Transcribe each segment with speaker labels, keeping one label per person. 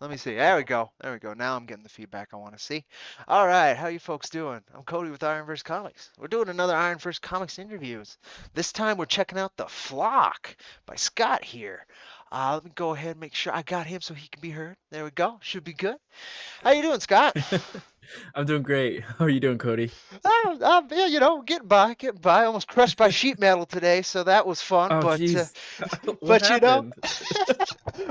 Speaker 1: Let me see. There we go. There we go. Now I'm getting the feedback I want to see. All right. How you folks doing? I'm Cody with IronVerse Comics. We're doing another IronVerse Comics interviews. This time we're checking out The Flock by Scott here. Let me go ahead and make sure I got him so he can be heard. There we go. Should be good. How you doing, Scott?
Speaker 2: I'm doing great. How are you doing, Cody?
Speaker 1: Yeah, getting by, getting by. Almost crushed by sheet metal today, so that was fun.
Speaker 2: Oh,
Speaker 1: But,
Speaker 2: jeez. What
Speaker 1: but
Speaker 2: happened?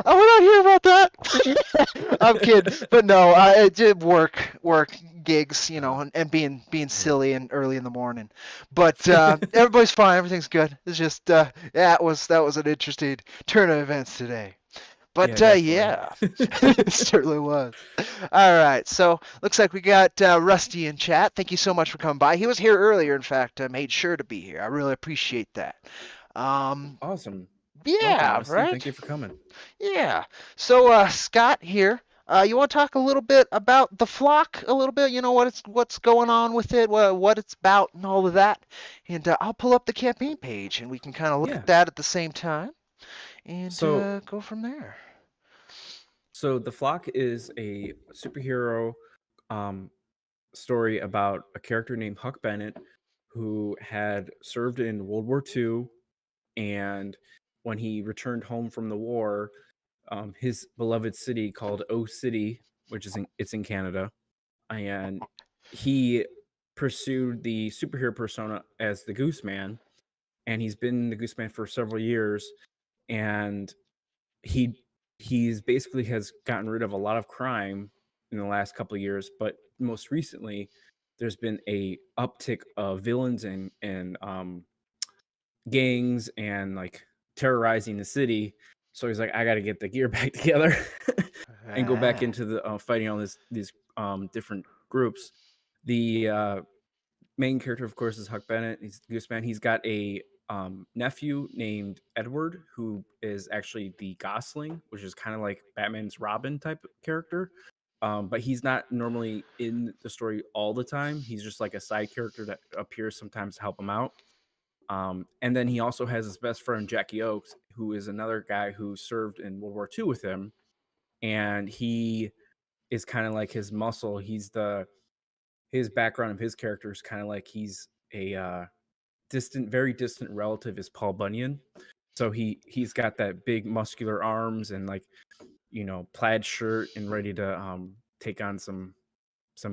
Speaker 1: I will not hear about that. I'm kidding, but no, it did work gigs, and being
Speaker 2: Yeah.
Speaker 1: silly and early in the morning. But everybody's fine, everything's good. It's just, yeah, that was an interesting turn of events today.
Speaker 2: Yeah,
Speaker 1: But
Speaker 2: definitely.
Speaker 1: yeah, it certainly was. All right, so looks like we got Rusty in chat. Thank you so much for coming by. He was here earlier, in fact. I made sure to be here. I really appreciate that. Um,
Speaker 2: Awesome. Welcome,
Speaker 1: yeah,
Speaker 2: Rusty. Thank
Speaker 1: right?
Speaker 2: you for coming.
Speaker 1: Yeah. So Scott here. You want to talk a little bit about the flock a little bit? What's going on with it, what it's about, and all of that. And I'll pull up the campaign page, and we can kind of look at
Speaker 2: Yeah.
Speaker 1: that at the same time, and
Speaker 2: So,
Speaker 1: go from there.
Speaker 2: The Flock is a superhero um story about a character named Huck Bennett who had served in World War II, and when he returned home from the war, his beloved city called O City, which is in Canada, and he pursued the superhero persona as the Goose Man, and he's been the Goose Man for several years, and he he's basically has gotten rid of a lot of crime in the last couple of years, but most recently there's been a uptick of villains and gangs and like terrorizing the city. So he's like, I got to get the gear back together and go back
Speaker 1: Ah,
Speaker 2: into the fighting all these different groups. The main character, of course, is Huck Bennett. He's Gooseman. He's got a nephew named Edward, who is actually the Gosling, which is kind of like Batman's Robin type character. But he's not normally in the story all the time. He's just like a side character that appears sometimes to help him out. And then he also has his best friend Jackie Oakes, who is another guy who served in World War II with him, and he is kind of like his muscle. His background of his character is kind of like he's a very distant relative is Paul Bunyan. So he's got that big muscular arms and like plaid shirt and ready to take on some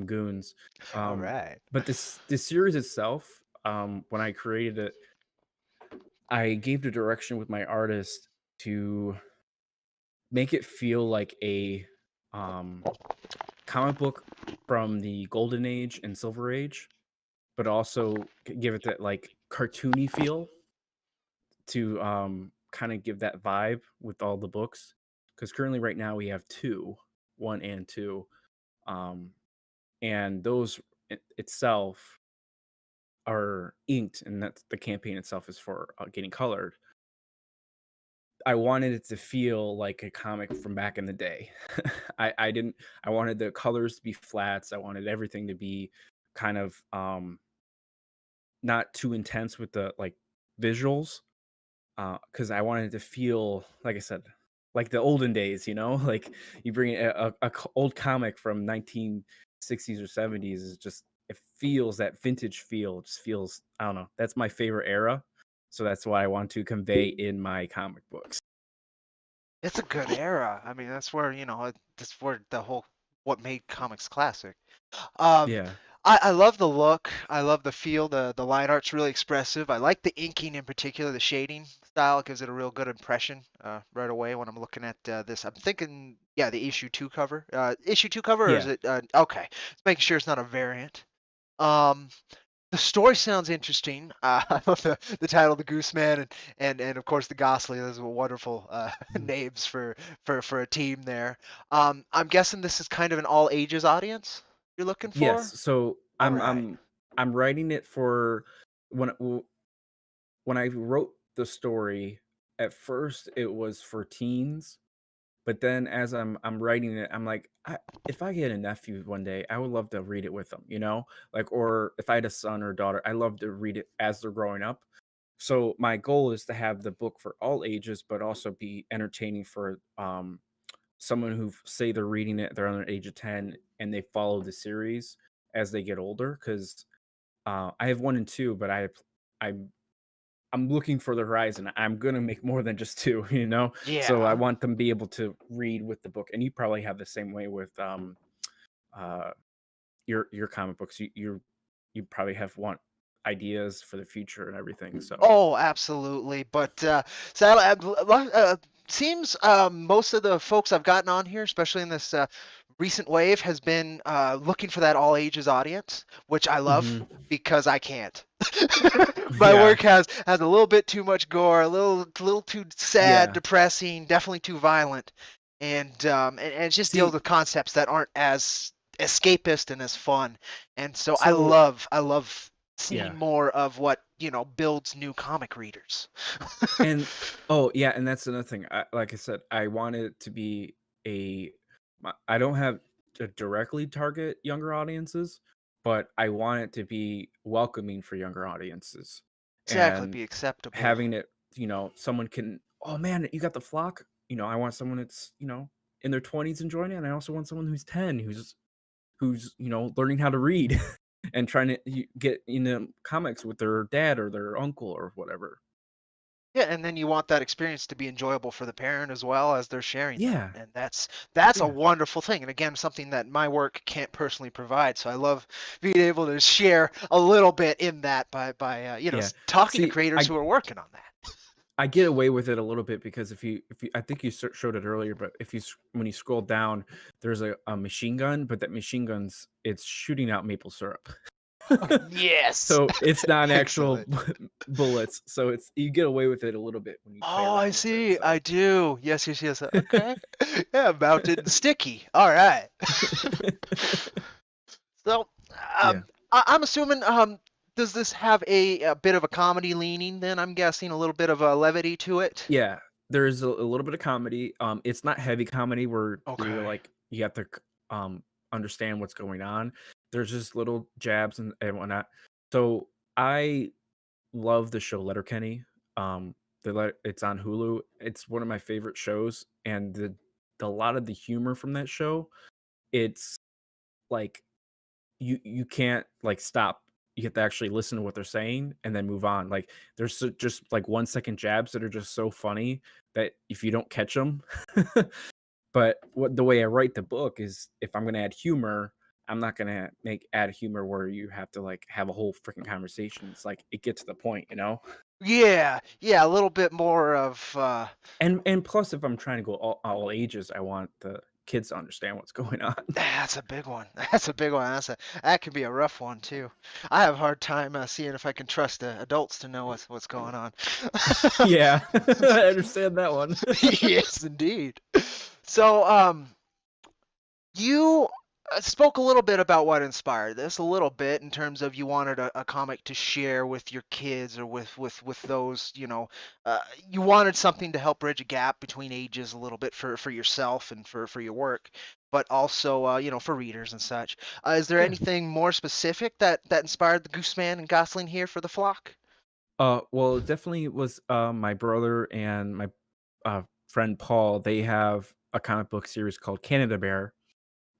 Speaker 2: goons.
Speaker 1: all right.
Speaker 2: But this series itself, when I created it, I gave the direction with my artist to make it feel like a um, comic book from the Golden Age and Silver Age, but also give it that like cartoony feel to kind of give that vibe with all the books. Because currently, right now, we have two, one and two, um, and those itself are inked, and that's the campaign itself is for getting colored. I wanted it to feel like a comic from back in the day. I didn't. I wanted the colors to be flats. I wanted everything to be kind of not too intense with the like visuals, because I wanted to feel, like I said, like the olden days, like you bring old comic from 1960s or 70s is just, it feels that vintage feel. It just feels, I don't know. That's my favorite era. So that's why I want to convey in my comic books.
Speaker 1: It's a good era. I mean, that's where, that's where the whole what made comics classic. Um,
Speaker 2: Yeah.
Speaker 1: I love the look. I love the feel. The line art's really expressive. I like the inking in particular. The shading style gives it a real good impression right away when I'm looking at this. I'm thinking, yeah, the issue two cover. Issue two cover, or is
Speaker 2: Yeah.
Speaker 1: it? Okay, just making sure it's not a variant. Um, the story sounds interesting. I love the title, the Gooseman, and of course the Ghostly. Those are wonderful
Speaker 2: Mhm.
Speaker 1: names for a team there. I'm guessing this is kind of an all ages audience you're looking
Speaker 2: Yes.
Speaker 1: for.
Speaker 2: So
Speaker 1: All
Speaker 2: I'm
Speaker 1: right.
Speaker 2: I'm I'm writing it for when when I wrote the story, at first it was for teens, but then as I'm writing it, I'm like, if I get a nephew one day, I would love to read it with them, Like, or if I had a son or daughter, I love to read it as they're growing up. So my goal is to have the book for all ages, but also be entertaining for someone who say they're reading it, they're under the age of 10 and they follow the series as they get older. Because I have one and two, but I'm I'm looking for the horizon. I'm gonna make more than just two, So I
Speaker 1: Yeah.
Speaker 2: want them to be able to read with the book. And you probably have the same way with uh your comic books. You probably have want ideas for the future and everything. So
Speaker 1: Oh, absolutely. But sadly, seems most of the folks I've gotten on here, especially in this recent wave, has been looking for that all ages audience, which I love
Speaker 2: mhm.
Speaker 1: because I can't. My
Speaker 2: Yeah.
Speaker 1: work has a little bit too much gore, a little too sad,
Speaker 2: Yeah.
Speaker 1: depressing, definitely too violent, and it just deals
Speaker 2: See,
Speaker 1: with concepts that aren't as escapist and as fun. And so
Speaker 2: so
Speaker 1: I love seeing
Speaker 2: yeah.
Speaker 1: more of what builds new comic readers.
Speaker 2: And oh, yeah, and that's another thing. Like I said, I want it to be I don't have to directly target younger audiences, but I want it to be welcoming for younger audiences.
Speaker 1: Exactly,
Speaker 2: And
Speaker 1: be acceptable.
Speaker 2: having it, someone can, oh man, you got the flock. I want someone that's, in their 20s enjoying it. And I also want someone who's 10, who's learning how to read and trying to get into comics with their dad or their uncle or whatever.
Speaker 1: Yeah, and then you want that experience to be enjoyable for the parent as well as they're sharing that.
Speaker 2: Yeah.
Speaker 1: And that's a
Speaker 2: Yeah.
Speaker 1: wonderful thing. And again, something that my work can't personally provide. So I love being able to share a little bit in that by
Speaker 2: Yeah.
Speaker 1: talking to
Speaker 2: See,
Speaker 1: creators who are working on that.
Speaker 2: I get away with it a little bit because if you I think you showed it earlier, but when you scroll down, there's a machine gun, but that machine gun's it's shooting out maple syrup.
Speaker 1: Yes.
Speaker 2: So it's not actual
Speaker 1: Excellent.
Speaker 2: bullets. So it's you get away with it a little bit when you play
Speaker 1: Oh, I
Speaker 2: around with it.
Speaker 1: see. I
Speaker 2: So
Speaker 1: do. Yes, yes, yes. Okay. Yeah, mounted and sticky. All right. So,
Speaker 2: yeah.
Speaker 1: I'm assuming, does this have a bit of a comedy leaning then? I'm guessing a little bit of a levity to it.
Speaker 2: Yeah. There's a little bit of comedy. It's not heavy comedy where you're
Speaker 1: Okay.
Speaker 2: like you have to understand what's going on. There's just little jabs and whatnot. So I love the show Letterkenny. It's on Hulu. It's one of my favorite shows, and the lot of the humor from that show, it's like you can't like stop. You have to actually listen to what they're saying and then move on. Like there's just like 1 second jabs that are just so funny that if you don't catch them, but what the way I write the book is if I'm gonna add humor, I'm not gonna add humor where you have to like have a whole freaking conversation. It's like it gets to the point.
Speaker 1: Yeah, yeah, a little bit more of
Speaker 2: And plus, if I'm trying to go all ages, I want the kids to understand what's going on.
Speaker 1: that's a big one. That's a big one. That could be a rough one too. I have a hard time seeing if I can trust adults to know what's going on.
Speaker 2: Yeah, I understand that one.
Speaker 1: Yes, indeed. So, you spoke a little bit about what inspired this, a little bit in terms of you wanted a comic to share with your kids or with those, uh, you wanted something to help bridge a gap between ages a little bit for yourself and for your work, but also for readers and such. Is there
Speaker 2: Yeah.
Speaker 1: anything more specific that inspired the Gooseman and Gosling here for the flock?
Speaker 2: Well, it definitely was my brother and my friend Paul. They have a comic book series called Canada Bear,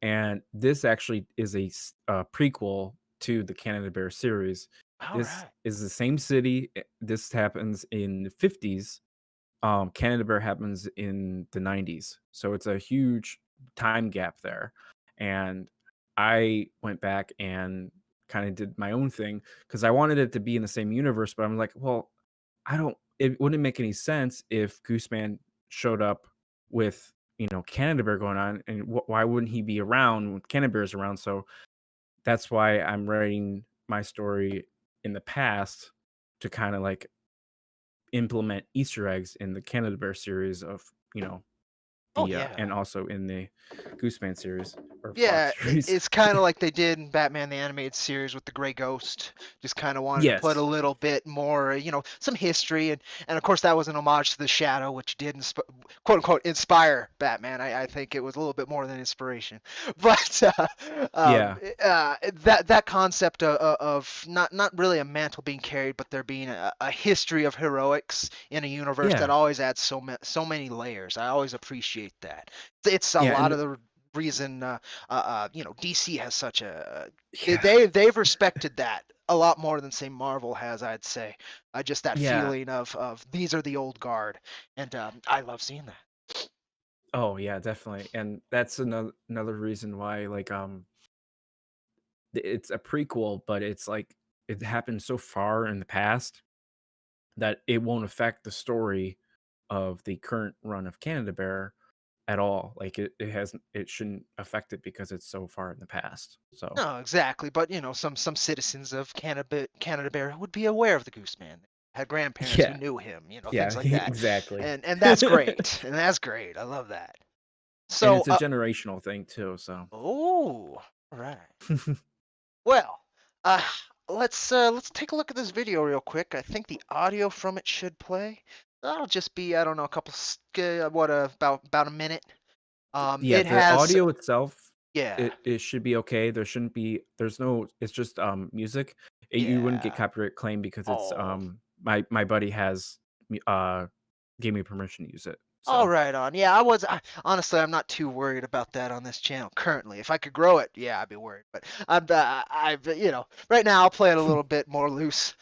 Speaker 2: and this actually is a prequel to the Canada Bear series.
Speaker 1: All
Speaker 2: This
Speaker 1: right.
Speaker 2: is the same city. This happens in the 50s. Canada Bear happens in the 90s, so it's a huge time gap there. And I went back and kind of did my own thing because I wanted it to be in the same universe, but I'm like, well, I don't. It wouldn't make any sense if Gooseman showed up with Canada Bear going on, and why wouldn't he be around when Canada Bear is around? So that's why I'm writing my story in the past to kind of like implement Easter eggs in the Canada Bear series of
Speaker 1: Oh
Speaker 2: the
Speaker 1: yeah.
Speaker 2: and also in the Gooseman series or Flock
Speaker 1: Yeah,
Speaker 2: series.
Speaker 1: it's kind of like they did in Batman the Animated Series with the Gray Ghost. Just kind of wanted to put a
Speaker 2: Yes.
Speaker 1: little bit more, some history, and of course that was an homage to the Shadow, which did quote unquote inspire Batman. I think it was a little bit more than inspiration, but
Speaker 2: Yeah.
Speaker 1: that concept of not really a mantle being carried, but there being a history of heroics in a universe that
Speaker 2: Yeah.
Speaker 1: always adds so many layers. I always appreciate that. It's a
Speaker 2: Yeah.
Speaker 1: lot
Speaker 2: And
Speaker 1: of the reason DC has such a
Speaker 2: yeah.
Speaker 1: they've respected that a lot more than say Marvel has, I'd say. Just that
Speaker 2: Yeah.
Speaker 1: feeling of these are the old guard, and I love seeing that.
Speaker 2: Oh yeah, definitely. And that's another reason why like it's a prequel, but it's like it happened so far in the past that it won't affect the story of the current run of Canada Bear at all. Like it shouldn't affect it because it's so far in the past. So
Speaker 1: No, exactly, but some citizens of Canada Bear would be aware of the Gooseman. Had grandparents who
Speaker 2: yeah.
Speaker 1: knew him,
Speaker 2: Yeah,
Speaker 1: things like that,
Speaker 2: exactly.
Speaker 1: and that's great, and that's great. I love that.
Speaker 2: And
Speaker 1: So,
Speaker 2: it's a generational thing too, so
Speaker 1: oh, all right. Well, uh, let's take a look at this video real quick. I think the audio from it should play. That'll just be, I don't know, a couple about a minute.
Speaker 2: yeah,
Speaker 1: It
Speaker 2: the
Speaker 1: has,
Speaker 2: audio itself,
Speaker 1: yeah.
Speaker 2: it should be okay. There's no, it's just music. You wouldn't get
Speaker 1: Yeah.
Speaker 2: copyright claim because it's
Speaker 1: Oh.
Speaker 2: my buddy has gave me permission to use it.
Speaker 1: All
Speaker 2: So
Speaker 1: right on. Yeah, honestly, I'm not too worried about that on this channel currently. If I could grow it, yeah, I'd be worried. But right now I'll play it a little bit more loose.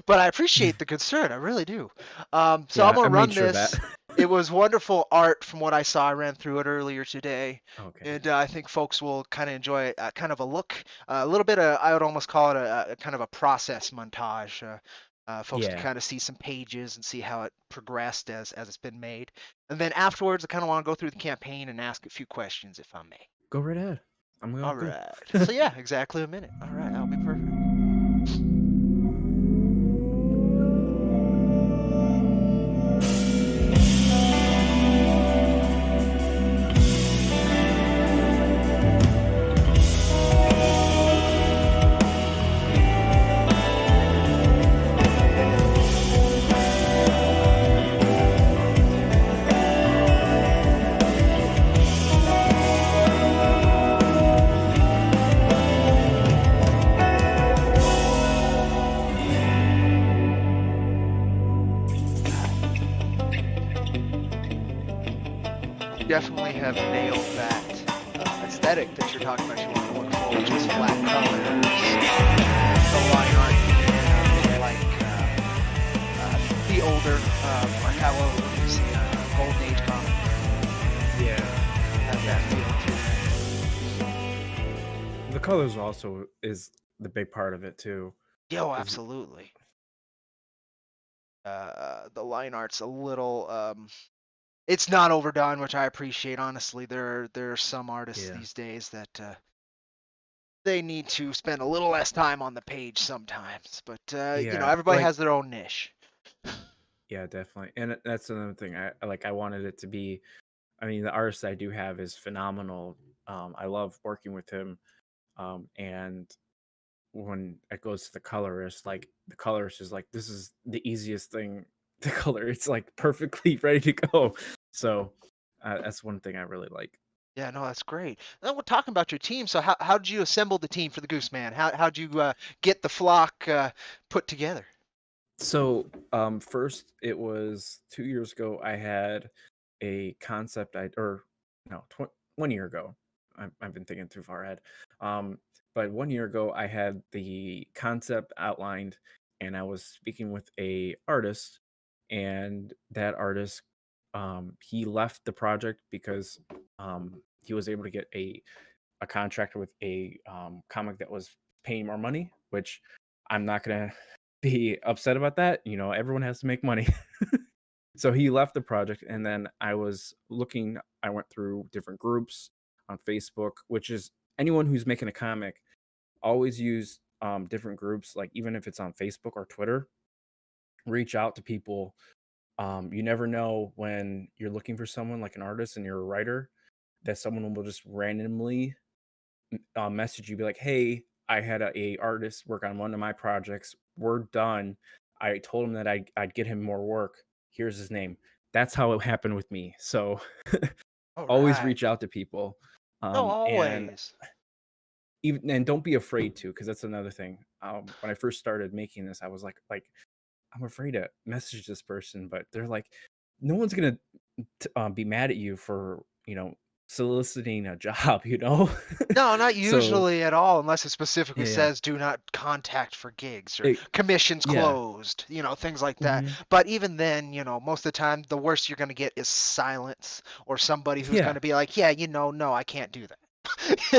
Speaker 1: But I appreciate the concern. I really do. So I'm
Speaker 2: yeah,
Speaker 1: gonna
Speaker 2: I made
Speaker 1: run
Speaker 2: sure of that.
Speaker 1: this. It was wonderful art from what I saw. I ran through it earlier today,
Speaker 2: Okay.
Speaker 1: and I think folks will kind of enjoy it. Kind of a look, a little bit of, I would almost call it a kind of a process montage. Folks can
Speaker 2: Yeah.
Speaker 1: kind of see some pages and see how it progressed as it's been made. And then afterwards, I kind of want to go through the campaign and ask a few questions, if I may.
Speaker 2: Go right ahead. I'm all
Speaker 1: All
Speaker 2: good.
Speaker 1: right. So yeah, exactly a minute. All right, that'll be perfect. Definitely have nailed that aesthetic that you're talking about. You want to look for, which is flat colors. The line art like the older Marcello, Golden Age comic.
Speaker 2: Yeah.
Speaker 1: Have that feel
Speaker 2: The colors also is the big part of it too.
Speaker 1: to it. Yo,
Speaker 2: Is
Speaker 1: absolutely. The line art's a little it's not overdone, which I appreciate. Honestly, there are some artists
Speaker 2: yeah.
Speaker 1: these days that they need to spend a little less time on the page sometimes. But
Speaker 2: Yeah.
Speaker 1: everybody
Speaker 2: Like
Speaker 1: has their own niche.
Speaker 2: yeah, definitely. And that's another thing. I wanted it to be I mean, the artist I do have is phenomenal. I love working with him. And when it goes to the colorist, like the colorist is like, this is the easiest thing to color. It's like perfectly ready to go. So that's one thing I really like.
Speaker 1: Yeah, no, that's great. Now we're talking about your team. So how did you assemble the team for the Goose Man? How'd you get the flock put together?
Speaker 2: So first, it was 2 years ago. I had a concept, or no, 1 year ago. I've been thinking too far ahead. Um, but 1 year ago, I had the concept outlined, and I was speaking with a artist, and that artist, he left the project because he was able to get a contract with a comic that was paying more money, which I'm not gonna be upset about that. You know, everyone has to make money. So he left the project, and then I was looking. I went through different groups on Facebook, which is anyone who's making a comic always use different groups, like even if it's on Facebook or Twitter. Reach out to people. You never know when you're looking for someone like an artist and you're a writer that someone will just randomly message you, be like, "Hey, I had a artist work on one of my projects. We're done. I told him that I'd get him more work. Here's his name." That's how it happened with me. So
Speaker 1: All
Speaker 2: always
Speaker 1: right.
Speaker 2: reach out to people,
Speaker 1: No,
Speaker 2: and
Speaker 1: always.
Speaker 2: don't be afraid to, because that's another thing. When I first started making this, I was like I'm afraid to message this person, but they're like, no one's gonna be mad at you for soliciting a job, you know.
Speaker 1: No, not
Speaker 2: So
Speaker 1: usually at all, unless it specifically
Speaker 2: yeah, yeah.
Speaker 1: says do not contact for gigs or
Speaker 2: It,
Speaker 1: commissions
Speaker 2: yeah.
Speaker 1: closed, things like that.
Speaker 2: Mhm.
Speaker 1: But even then, most of the time, the worst you're going to get is silence or somebody who's going
Speaker 2: Yeah,
Speaker 1: to be like, yeah, no, I can't do that.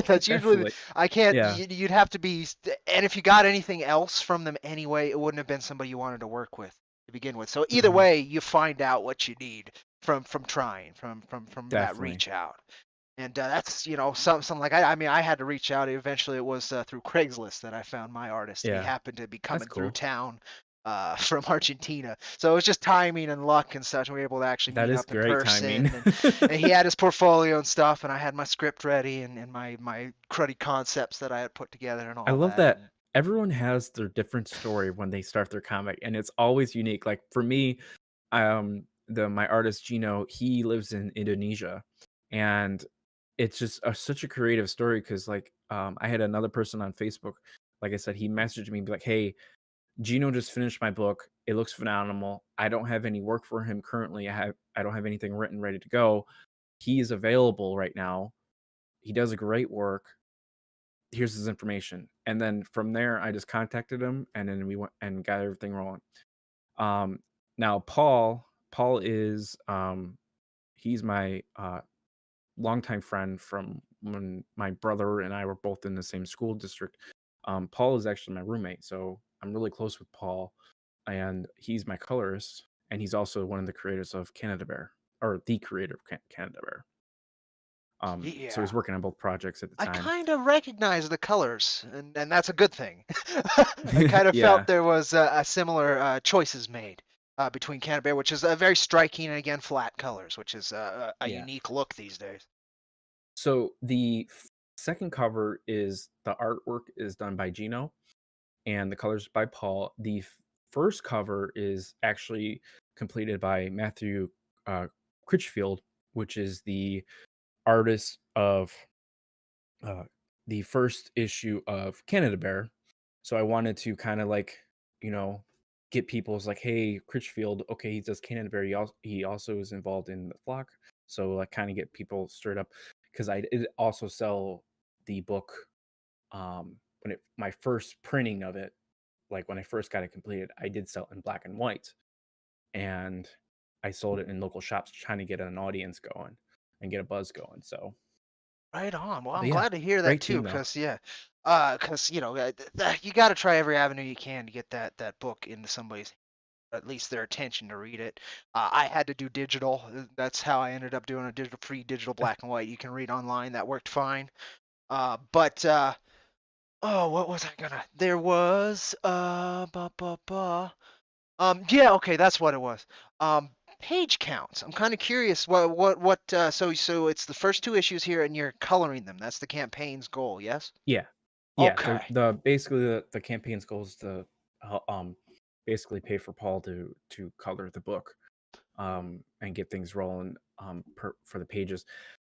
Speaker 1: That's usually,
Speaker 2: definitely.
Speaker 1: I can't,
Speaker 2: Yeah.
Speaker 1: you'd have to be, and if you got anything else from them anyway, it wouldn't have been somebody you wanted to work with to begin with. So either
Speaker 2: Mhm.
Speaker 1: way, you find out what you need from trying, from that
Speaker 2: Definitely.
Speaker 1: reach out. And that's something like I mean I had to reach out. Eventually, it was through Craigslist that I found my artist, and he
Speaker 2: Yeah.
Speaker 1: happened to be
Speaker 2: That's
Speaker 1: coming through
Speaker 2: cool.
Speaker 1: town from Argentina. So it was just timing and luck and such. And we were able to actually
Speaker 2: That
Speaker 1: meet
Speaker 2: is
Speaker 1: up in
Speaker 2: great timing.
Speaker 1: person, and he had his portfolio and stuff, and I had my script ready and my cruddy concepts that I had put together and
Speaker 2: I
Speaker 1: all
Speaker 2: love
Speaker 1: that.
Speaker 2: that
Speaker 1: And
Speaker 2: everyone has their different story when they start their comic, and it's always unique. Like for me, the my artist Gino, he lives in Indonesia, and it's just such a creative story because I had another person on Facebook. Like I said, he messaged me be like, "Hey, Gino just finished my book. It looks phenomenal. I don't have any work for him currently. I don't have anything written ready to go. He is available right now. He does a great work. Here's his information." And then from there, I just contacted him, and then we went and got everything rolling. Um, Now Paul is he's my longtime friend from when my brother and I were both in the same school district. Paul is actually my roommate, so I'm really close with Paul, and he's my colorist, and he's also one of the creators of Canada Bear, or the creator of Canada Bear. So
Speaker 1: yeah,
Speaker 2: he's working on both projects at the
Speaker 1: I
Speaker 2: time.
Speaker 1: kind of recognize the colors, and that's a good thing. I kind of felt
Speaker 2: Yeah,
Speaker 1: there was a similar choices made between Canterbury, which is very striking and again flat colors, which is a
Speaker 2: yeah.
Speaker 1: unique look these days.
Speaker 2: So the second cover is the artwork is done by Gino, and the colors by Paul. The first cover is actually completed by Matthew uh, Critchfield, which is the artist of uh, the first issue of Canada Bear. So I wanted to kind of you know, get people's like, hey, Critchfield, okay, he does Canada Bear. He also is involved in the flock. So like kind of get people stirred up because I did also sell the book when my first printing of it, like when I first got it completed, I did sell it in black and white, and I sold it in local shops trying to get an audience going and get a buzz going. So,
Speaker 1: Right on. Well,
Speaker 2: but
Speaker 1: I'm
Speaker 2: yeah,
Speaker 1: glad to hear that
Speaker 2: great
Speaker 1: too,
Speaker 2: team though.
Speaker 1: because yeah, because you got to try every avenue you can to get that book into somebody's at least their attention to read it. I had to do digital. That's how I ended up doing a digital free digital black and white. You can read online. That worked fine. But oh, what was I gonna? There was yeah, okay, that's what it was. Um, page counts? I'm kind of curious. What? So it's the first two issues here, and you're coloring them. That's the campaign's goal, yes?
Speaker 2: Yeah. Yeah,
Speaker 1: Okay.
Speaker 2: the basically the campaign's goal is to basically pay for Paul to color the book and get things rolling for the pages.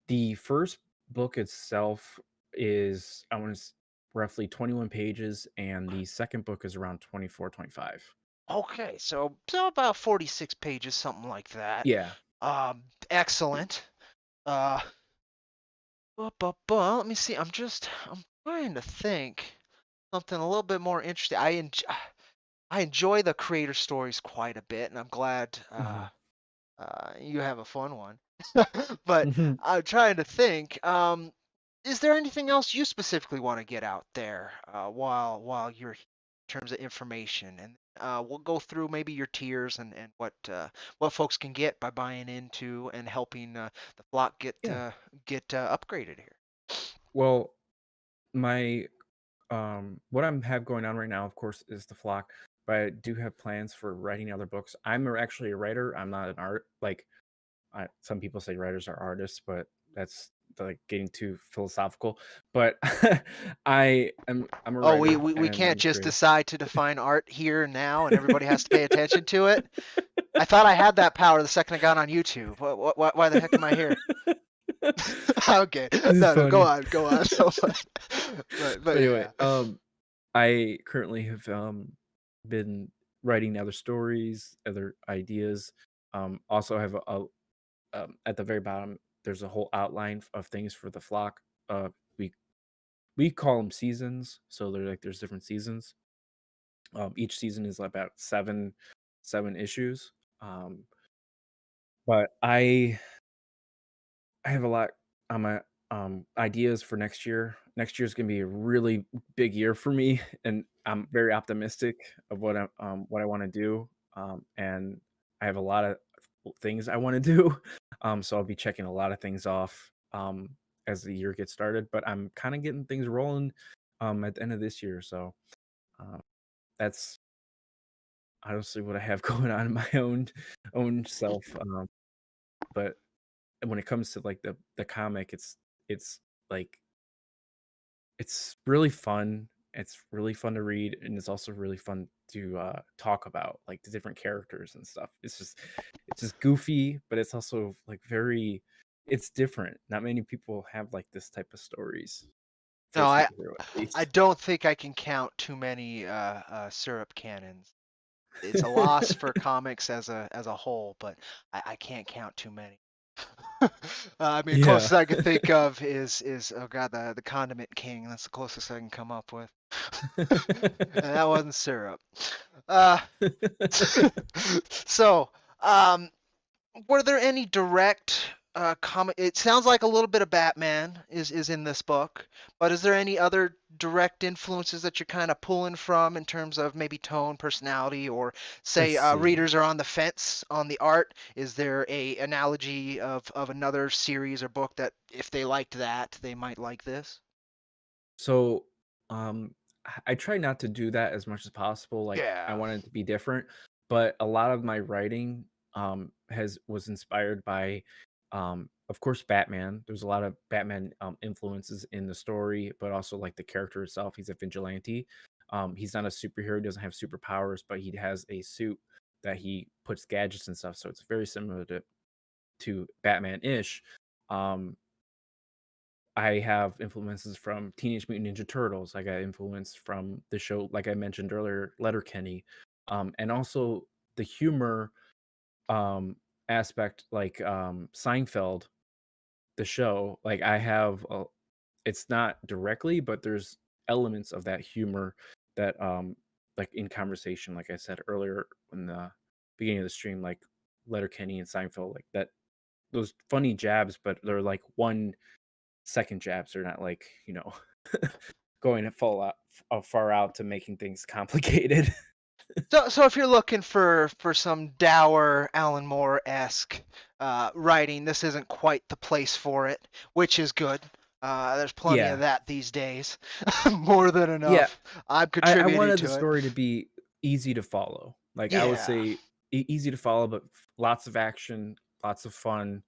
Speaker 2: The first book itself is I want to roughly 21 pages and the second book is around 24, 25.
Speaker 1: Okay. So about 46 pages, something like that.
Speaker 2: Yeah.
Speaker 1: Excellent. Uh, let me see. I'm trying to think something a little bit more interesting. I enjoy the creator stories quite a bit, and I'm glad
Speaker 2: Mhm.
Speaker 1: you have a fun one. But
Speaker 2: Mhm.
Speaker 1: I'm trying to think. Is there anything else you specifically want to get out there while you're here in terms of information? And we'll go through maybe your tiers and what folks can get by buying into and helping the flock
Speaker 2: Yeah.
Speaker 1: get upgraded here.
Speaker 2: Well, my what I'm have going on right now, of course, is the flock, but I do have plans for writing other books. Actually a writer. I'm not an art like some people say writers are artists, but that's like getting too philosophical. But I'm a
Speaker 1: Oh,
Speaker 2: writer
Speaker 1: we
Speaker 2: and
Speaker 1: can't
Speaker 2: I'm a
Speaker 1: just
Speaker 2: creative.
Speaker 1: decide to define art here and now, and everybody has to pay attention to it. I thought I had that power the second I got on YouTube. Why the heck am I here? Okay,
Speaker 2: This is
Speaker 1: no, go
Speaker 2: funny.
Speaker 1: on, go on. So, but
Speaker 2: But anyway,
Speaker 1: yeah.
Speaker 2: I currently have been writing other stories, other ideas. Also have at the very bottom there's a whole outline of things for the flock. We we call them seasons, so they're like there's different seasons. Each season is about seven issues. Um, but I have a lot on my ideas for next year. Next year is going to be a really big year for me, and I'm very optimistic of what I want to do. And I have a lot of things I want to do. So I'll be checking a lot of things off as the year gets started. But I'm kind of getting things rolling at the end of this year. So uh, that's honestly what I have going on in my own self. But when it comes to like the comic, it's like it's really fun. It's really fun to read, and it's also really fun to talk about like the different characters and stuff. It's just goofy, but it's also like very it's different. Not many people have like this type of stories for
Speaker 1: No,
Speaker 2: a
Speaker 1: I
Speaker 2: superhero at
Speaker 1: I
Speaker 2: least.
Speaker 1: don't think I can count too many syrup cannons. It's a loss for comics as a whole, but I can't count too many. I mean,
Speaker 2: Yeah.
Speaker 1: closest I could think of is oh god, the Condiment King. That's the closest I can come up with, and that wasn't syrup. Uh, so, um, were there any direct comic? It sounds like a little bit of Batman is in this book, but is there any other direct influences that you're kind of pulling from in terms of maybe tone, personality, or
Speaker 2: Let's
Speaker 1: say
Speaker 2: see.
Speaker 1: readers are on the fence on the art? Is there a analogy of another series or book that if they liked that, they might like this?
Speaker 2: So, I try not to do that as much as possible. Like, I
Speaker 1: Yeah.
Speaker 2: want it to be different, but a lot of my writing has was inspired by, of course, Batman. There's a lot of Batman influences in the story, but also like the character itself. He's a vigilante. He's not a superhero. He doesn't have superpowers, but he has a suit that he puts gadgets and stuff. So it's very similar to Batman ish. Um, I have influences from Teenage Mutant Ninja Turtles. I got influence from the show, like I mentioned earlier, Letterkenny, and also the humor aspect, like Seinfeld, the show. Like I have, it's not directly, but there's elements of that humor that, like in conversation, like I said earlier in the beginning of the stream, like Letterkenny and Seinfeld, like that. Those funny jabs, but they're like 1 second jabs are not like, going far out to making things complicated.
Speaker 1: So if you're looking for some dour Alan Moore-esque writing, this isn't quite the place for it, which is good. There's plenty of
Speaker 2: Yeah.
Speaker 1: that these days, more than
Speaker 2: Yeah,
Speaker 1: enough. I'm
Speaker 2: I
Speaker 1: contributing
Speaker 2: wanted the
Speaker 1: to it.
Speaker 2: story to be easy to follow. Like, I would
Speaker 1: Yeah.
Speaker 2: say easy to follow, but lots of action, lots of fun.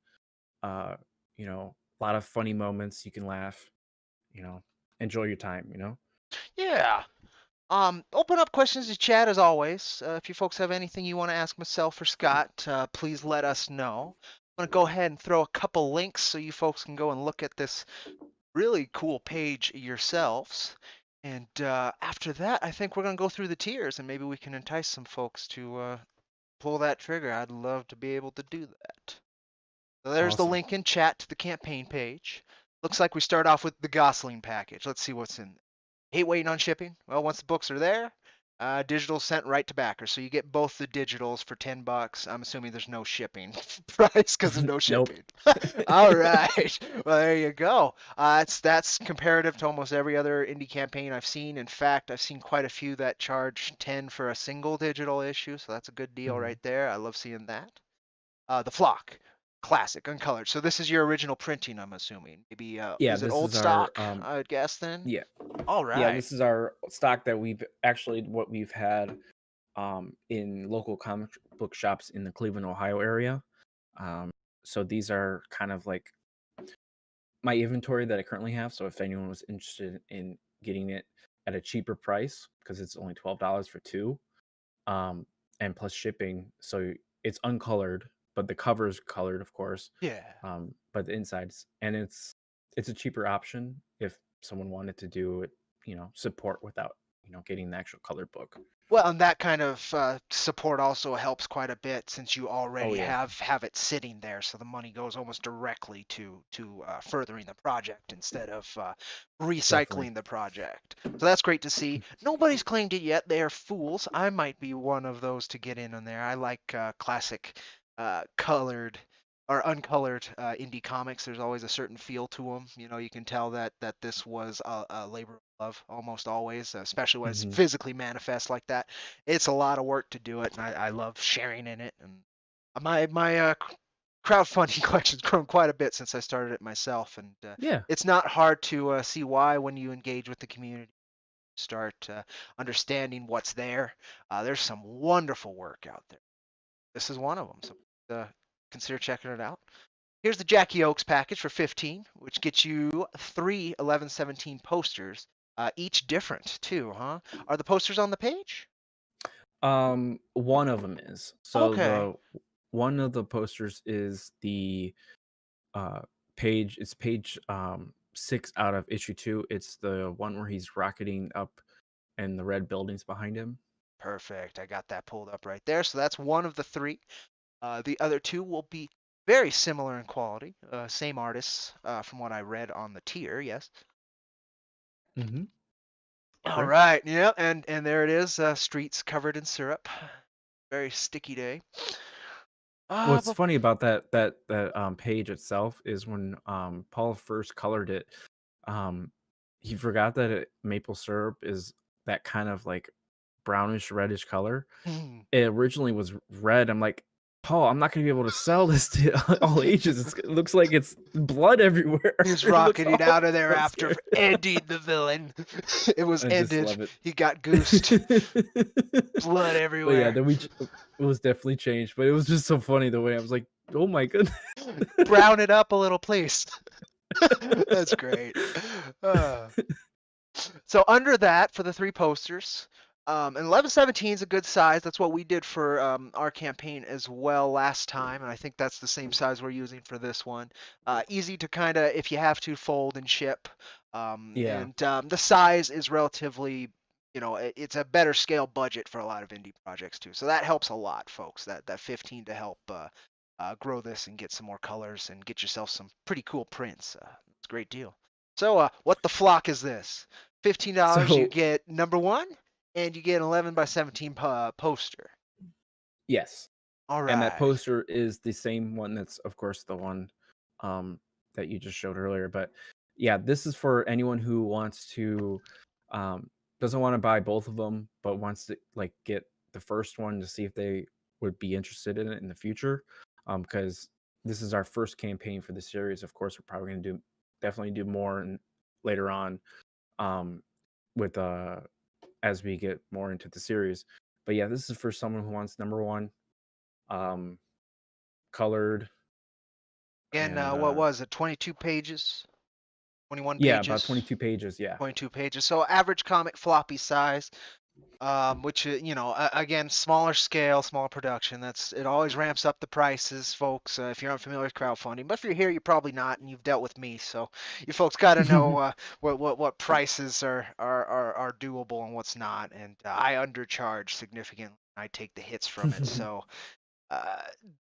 Speaker 2: Uh, a lot of funny moments. You can laugh. You know, enjoy your time.
Speaker 1: Yeah. Open up questions to chat as always. If you folks have anything you want to ask myself or Scott, please let us know. I'm going to go ahead and throw a couple links so you folks can go and look at this really cool page yourselves. And after that, I think we're going to go through the tiers and maybe we can entice some folks to pull that trigger. I'd love to be able to do that. So there's the
Speaker 2: Awesome.
Speaker 1: link in chat to the campaign page. Looks like we start off with the Gosling package. Let's see what's in there. Hate waiting on shipping. Well, once the books are there, digital sent right to backer. So you get both the digitals for $10. I'm assuming there's no shipping price because of no
Speaker 2: Nope.
Speaker 1: shipping. All right. Well, there you go. That's comparative to almost every other indie campaign I've seen. In fact, I've seen quite a few that charge 10 for a single digital issue. So that's a good deal
Speaker 2: Mhm.
Speaker 1: right there. I love seeing that. The Flock, classic, uncolored. So this is your original printing, I'm assuming. Maybe
Speaker 2: Yeah,
Speaker 1: is it
Speaker 2: this
Speaker 1: old
Speaker 2: is our
Speaker 1: stock? I would guess then.
Speaker 2: yeah.
Speaker 1: All
Speaker 2: Yeah,
Speaker 1: right.
Speaker 2: this is our stock that we've actually what we've had in local comic book shops in the Cleveland, Ohio area. Um, so these are kind of like my inventory that I currently have. So if anyone was interested in getting it at a cheaper price, because it's only $12 for two, um, and plus shipping, so it's uncolored, but the cover is colored, of course.
Speaker 1: Yeah.
Speaker 2: But the insides, and it's a cheaper option if someone wanted to do it, support without getting the actual colored book.
Speaker 1: Well, and that kind of support also helps quite a bit since you
Speaker 2: Oh
Speaker 1: already
Speaker 2: yeah,
Speaker 1: have it sitting there, so the money goes almost directly to furthering the project instead of
Speaker 2: definitely.
Speaker 1: recycling the project. So that's great to see. Nobody's claimed it yet. They are fools. I might be one of those to get in on there. I like classic colored or uncolored indie comics. There's always a certain feel to them. You know, you can tell that this was a labor of love almost always, especially when it's
Speaker 2: Hmm.
Speaker 1: physically manifest like that. It's a lot of work to do it, and I love sharing in it. And my crowdfunding collection's grown quite a bit since I started it myself, and
Speaker 2: Yeah.
Speaker 1: it's not hard to see why when you engage with the community. Start understanding what's there. There's some wonderful work out there. This is one of them, so consider checking it out. Here's the Jackie Oaks package for 15, which gets you three 1117 posters, each different too, huh? Are the posters on the page?
Speaker 2: One of them is. So
Speaker 1: Okay,
Speaker 2: the one of the posters is the uh page. It's page 6 out of issue 2. It's the one where he's rocketing up and the red buildings behind him.
Speaker 1: perfect. I got that pulled up right there. So that's one of the three. The other two will be very similar in quality. Same artists, from what I read on the tier. Yes.
Speaker 2: Mm-hmm.
Speaker 1: All
Speaker 2: Correct.
Speaker 1: right. Yeah, and there it is. Streets covered in syrup. Very sticky day.
Speaker 2: What's
Speaker 1: But
Speaker 2: funny about that page itself is when Paul first colored it, um, he forgot that maple syrup is that kind of like brownish reddish color. It originally was red. I'm like, Paul, I'm not gonna be able to sell this to all ages. It looks like it's blood everywhere.
Speaker 1: he's
Speaker 2: It looks
Speaker 1: rocketing
Speaker 2: awful.
Speaker 1: out of there
Speaker 2: So
Speaker 1: after
Speaker 2: scary.
Speaker 1: ending the villain. It was
Speaker 2: I just
Speaker 1: ended.
Speaker 2: love it.
Speaker 1: He got goosed. Blood
Speaker 2: But yeah,
Speaker 1: everywhere.
Speaker 2: then it was definitely changed. But it was just so funny the way I was like, oh my goodness.
Speaker 1: Brown it up a little, please. That's great. Uh, so under that for the three posters, and 1117 is a good size. That's what we did for our campaign as well last time, and I think that's the same size we're using for this one. Easy to kind of, if you have to, fold and ship.
Speaker 2: Yeah.
Speaker 1: And the size is relatively, it's a better scale budget for a lot of indie projects too. So that helps a lot, folks. That 15 to help grow this and get some more colors and get yourself some pretty cool prints. It's a great deal. So, what the flock is this? $15, you
Speaker 2: So
Speaker 1: get number one, and you get an 11 by 17 poster.
Speaker 2: yes.
Speaker 1: All
Speaker 2: And that
Speaker 1: right.
Speaker 2: poster is the same one that's, of course, the one um, that you just showed earlier. But yeah, this is for anyone who wants to, um, doesn't want to buy both of them, but wants to like get the first one to see if they would be interested in it in the future. Because this is our first campaign for the series. Of course, we're probably going to definitely do more and later on, um, with as we get more into the series. But yeah, this is for someone who wants number one. um, colored,
Speaker 1: And
Speaker 2: and
Speaker 1: what was it? 22 pages, 21
Speaker 2: yeah, about
Speaker 1: pages,
Speaker 2: 22 pages. Yeah.
Speaker 1: 22 pages. So average comic floppy size. Which again, smaller scale, smaller production. It always ramps up the prices, folks. If you're unfamiliar with crowdfunding, but if you're here, you're probably not, and you've dealt with me, so you folks got to know what prices are doable and what's not. And I undercharge significantly. I take the hits from it, so uh,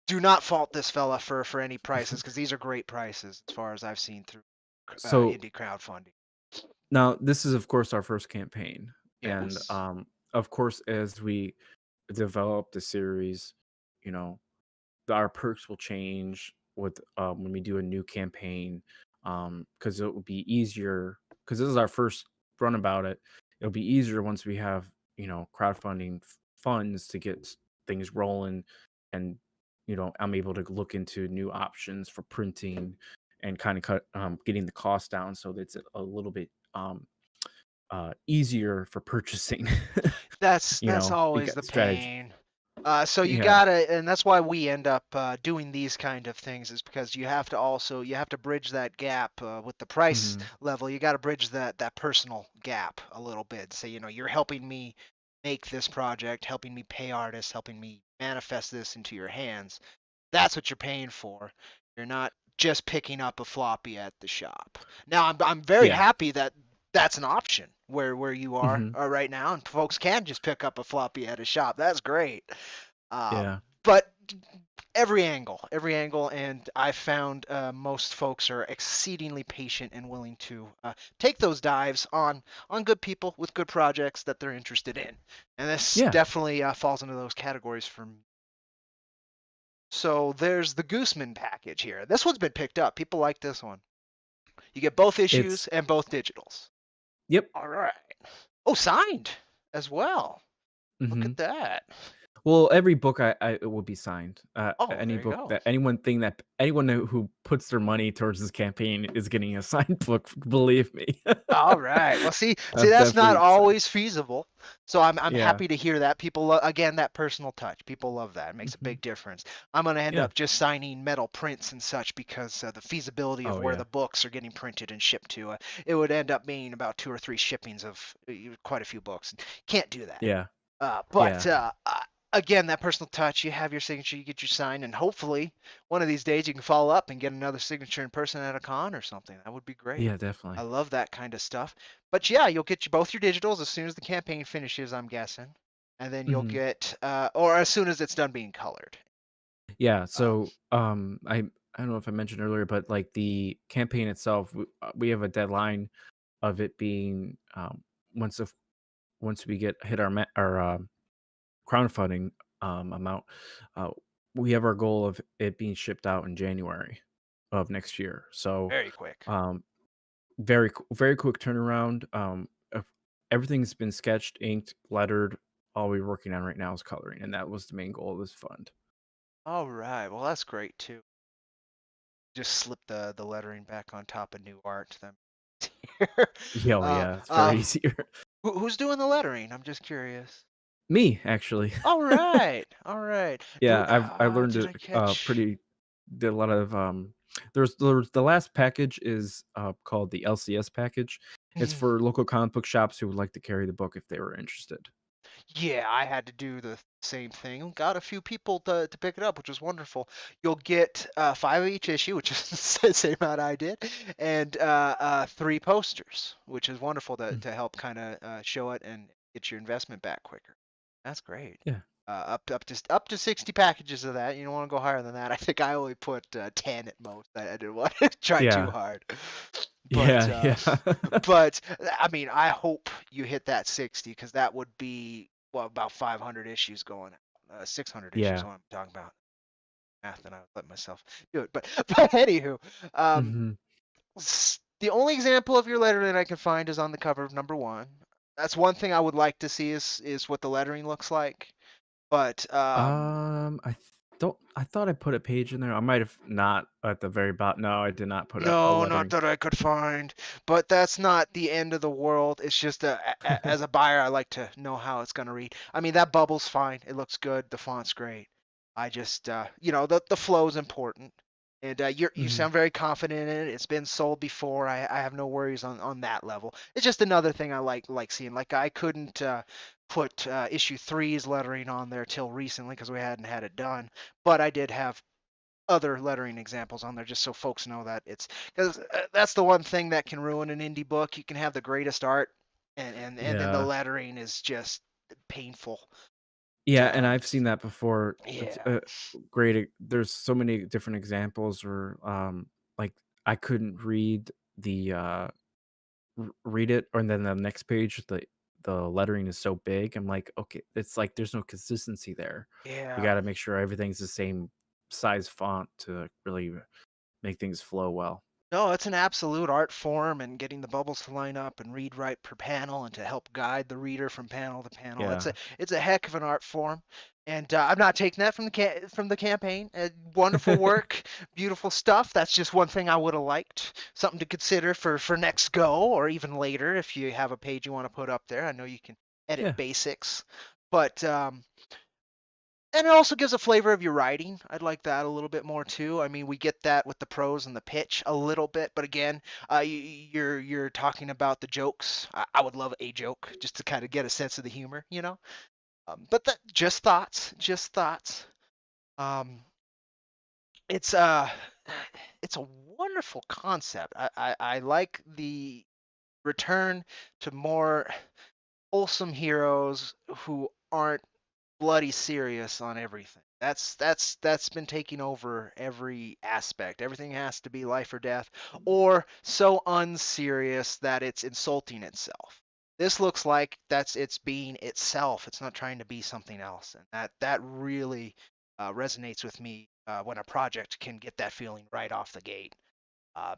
Speaker 1: do not fault this fella for any prices because these are great prices as far as I've seen through
Speaker 2: So
Speaker 1: indie crowdfunding.
Speaker 2: now this is of course our first campaign, and
Speaker 1: Yes.
Speaker 2: of course as we develop the series, you know, our perks will change with when we do a new campaign, because it will be easier because this is our first run about it. It'll be easier once we have, crowdfunding funds to get things rolling, and I'm able to look into new options for printing and kind of cut getting the cost down so that it's a little bit easier for purchasing.
Speaker 1: That's
Speaker 2: We
Speaker 1: always
Speaker 2: got
Speaker 1: the
Speaker 2: strategy.
Speaker 1: pain. So you
Speaker 2: Yeah.
Speaker 1: gotta, and that's why we end up doing these kind of things, is because you have to bridge that gap with the price
Speaker 2: Hmm.
Speaker 1: level. You got to bridge that personal gap a little bit. So you're helping me make this project, helping me pay artists, helping me manifest this into your hands. That's what you're paying for. You're not just picking up a floppy at the shop. Now, I'm very
Speaker 2: Yeah.
Speaker 1: happy that that's an option where you are
Speaker 2: Hmm.
Speaker 1: right now, and folks can just pick up a floppy at a shop. That's great.
Speaker 2: Yeah.
Speaker 1: But every angle, and I found most folks are exceedingly patient and willing to take those dives on good people with good projects that they're interested in, and this
Speaker 2: Yeah.
Speaker 1: definitely falls into those categories for me. So there's the Gooseman package here. This one's been picked up. People like this one. You get both issues
Speaker 2: It's
Speaker 1: and both digitals.
Speaker 2: Yep.
Speaker 1: All right. Oh, signed as well. Look
Speaker 2: Hmm.
Speaker 1: at that.
Speaker 2: Well, every book I it will be signed.
Speaker 1: Oh,
Speaker 2: Any
Speaker 1: there you
Speaker 2: book
Speaker 1: go.
Speaker 2: that anyone who puts their money towards this campaign is getting a signed book. Believe me,
Speaker 1: All right. Well, see,
Speaker 2: I've
Speaker 1: that's not
Speaker 2: definitely signed.
Speaker 1: always feasible. So I'm
Speaker 2: Yeah.
Speaker 1: happy to hear that. Again, that personal touch. People love that. It makes a
Speaker 2: Hmm.
Speaker 1: big difference. I'm gonna end
Speaker 2: Yeah.
Speaker 1: up just signing metal prints and such because the feasibility of
Speaker 2: Oh
Speaker 1: where
Speaker 2: yeah.
Speaker 1: the books are getting printed and shipped to, it would end up being about 2 or 3 shippings of quite a few books. Can't do that.
Speaker 2: Yeah.
Speaker 1: But
Speaker 2: Yeah.
Speaker 1: again, that personal touch, you have your signature, you get your sign, and hopefully one of these days you can follow up and get another signature in person at a con or something. That would be great.
Speaker 2: Yeah.
Speaker 1: I
Speaker 2: Definitely.
Speaker 1: love that kind of stuff. But yeah, you'll get both your digitals as soon as the campaign finishes, I'm guessing. And then you'll
Speaker 2: Hmm.
Speaker 1: get, or as soon as it's done being colored.
Speaker 2: Yeah.
Speaker 1: Um,
Speaker 2: So I don't know if I mentioned earlier, but like the campaign itself, we have a deadline of it being once if once we get hit our crowdfunding amount, uh, we have our goal of it being shipped out in January of next year. So,
Speaker 1: Very quick.
Speaker 2: um, very quick turnaround. Everything's been sketched, inked, lettered. All we're working on right now is coloring, and that was the main goal of this fund.
Speaker 1: All right. Well, that's great too. Just slip the lettering back on top of new art. Then.
Speaker 2: Yeah, oh
Speaker 1: uh,
Speaker 2: yeah, it's very
Speaker 1: um,
Speaker 2: easier.
Speaker 1: who's doing the lettering? I'm just curious.
Speaker 2: Me actually.
Speaker 1: All right, all right.
Speaker 2: Yeah, I learned
Speaker 1: Did
Speaker 2: it
Speaker 1: I catch?
Speaker 2: pretty did a lot of there's the last package is called the LCS package. It's for local comic book shops who would like to carry the book if they were interested.
Speaker 1: Yeah, I had to do the same thing. Got a few people to pick it up, which was wonderful. You'll get 5 of each issue, which is the same amount I did, and 3 posters, which is wonderful
Speaker 2: Mm.
Speaker 1: to help kind of show it and get your investment back quicker. That's great.
Speaker 2: Yeah.
Speaker 1: Up to 60 packages of that. You don't want to go higher than that. I think I only put 10 at most. I didn't want to try too
Speaker 2: Yeah.
Speaker 1: hard. But
Speaker 2: Yeah, yeah.
Speaker 1: but I mean, I hope you hit that 60 because that would be about 500 issues going out. 600 issues.
Speaker 2: Yeah.
Speaker 1: What I'm talking about math, and I let myself do it. But but anywho, um,
Speaker 2: Mhm.
Speaker 1: the only example of your lettering I can find is on the cover of number one. That's one thing I would like to see is what the lettering looks like. But
Speaker 2: I thought I put a page in there. I might have not at the very bottom. No, I did not put a
Speaker 1: no, not
Speaker 2: lettering.
Speaker 1: that I could find. But that's not the end of the world. It's just as a buyer, I like to know how it's gonna read. I mean, that bubble's fine. It looks good. The font's great. I just, the flow is important, and you
Speaker 2: Hmm.
Speaker 1: sound very confident in it. It's been sold before. I have no worries on that level. It's just another thing I like seeing. Like I couldn't put issue three's lettering on there till recently because we hadn't had it done, but I did have other lettering examples on there just so folks know that it's because that's the one thing that can ruin an indie book. You can have the greatest art, and then the
Speaker 2: Yeah.
Speaker 1: lettering is just painful.
Speaker 2: Yeah, and
Speaker 1: Um,
Speaker 2: I've seen that before. It's
Speaker 1: yeah.
Speaker 2: there's so many different examples where like I couldn't read the read it, and then the next page the lettering is so big. I'm like, okay, it's like there's no consistency there. You
Speaker 1: Yeah.
Speaker 2: got to make sure everything's the same size font to really make things flow well.
Speaker 1: No, it's an absolute art form, and getting the bubbles to line up and read right per panel and to help guide the reader from panel to panel.
Speaker 2: Yeah.
Speaker 1: It's a heck of an art form, and I'm not taking that from from the campaign. Wonderful work, beautiful stuff. That's just one thing I would have liked, something to consider for next go or even later if you have a page you want to put up there. I know you can edit
Speaker 2: Yeah.
Speaker 1: basics, but and it also gives a flavor of your writing. I'd like that a little bit more too. I mean, we get that with the prose and the pitch a little bit, but again, you're talking about the jokes. I would love a joke just to kind of get a sense of the humor, you know. But that just thoughts, just thoughts. Um, it's uh, it's a wonderful concept. I like the return to more wholesome heroes who aren't bloody serious on everything. That's been taking over every aspect. Everything has to be life or death, or so unserious that it's insulting itself. This looks like it's being itself. It's not trying to be something else, and that really resonates with me when a project can get that feeling right off the gate.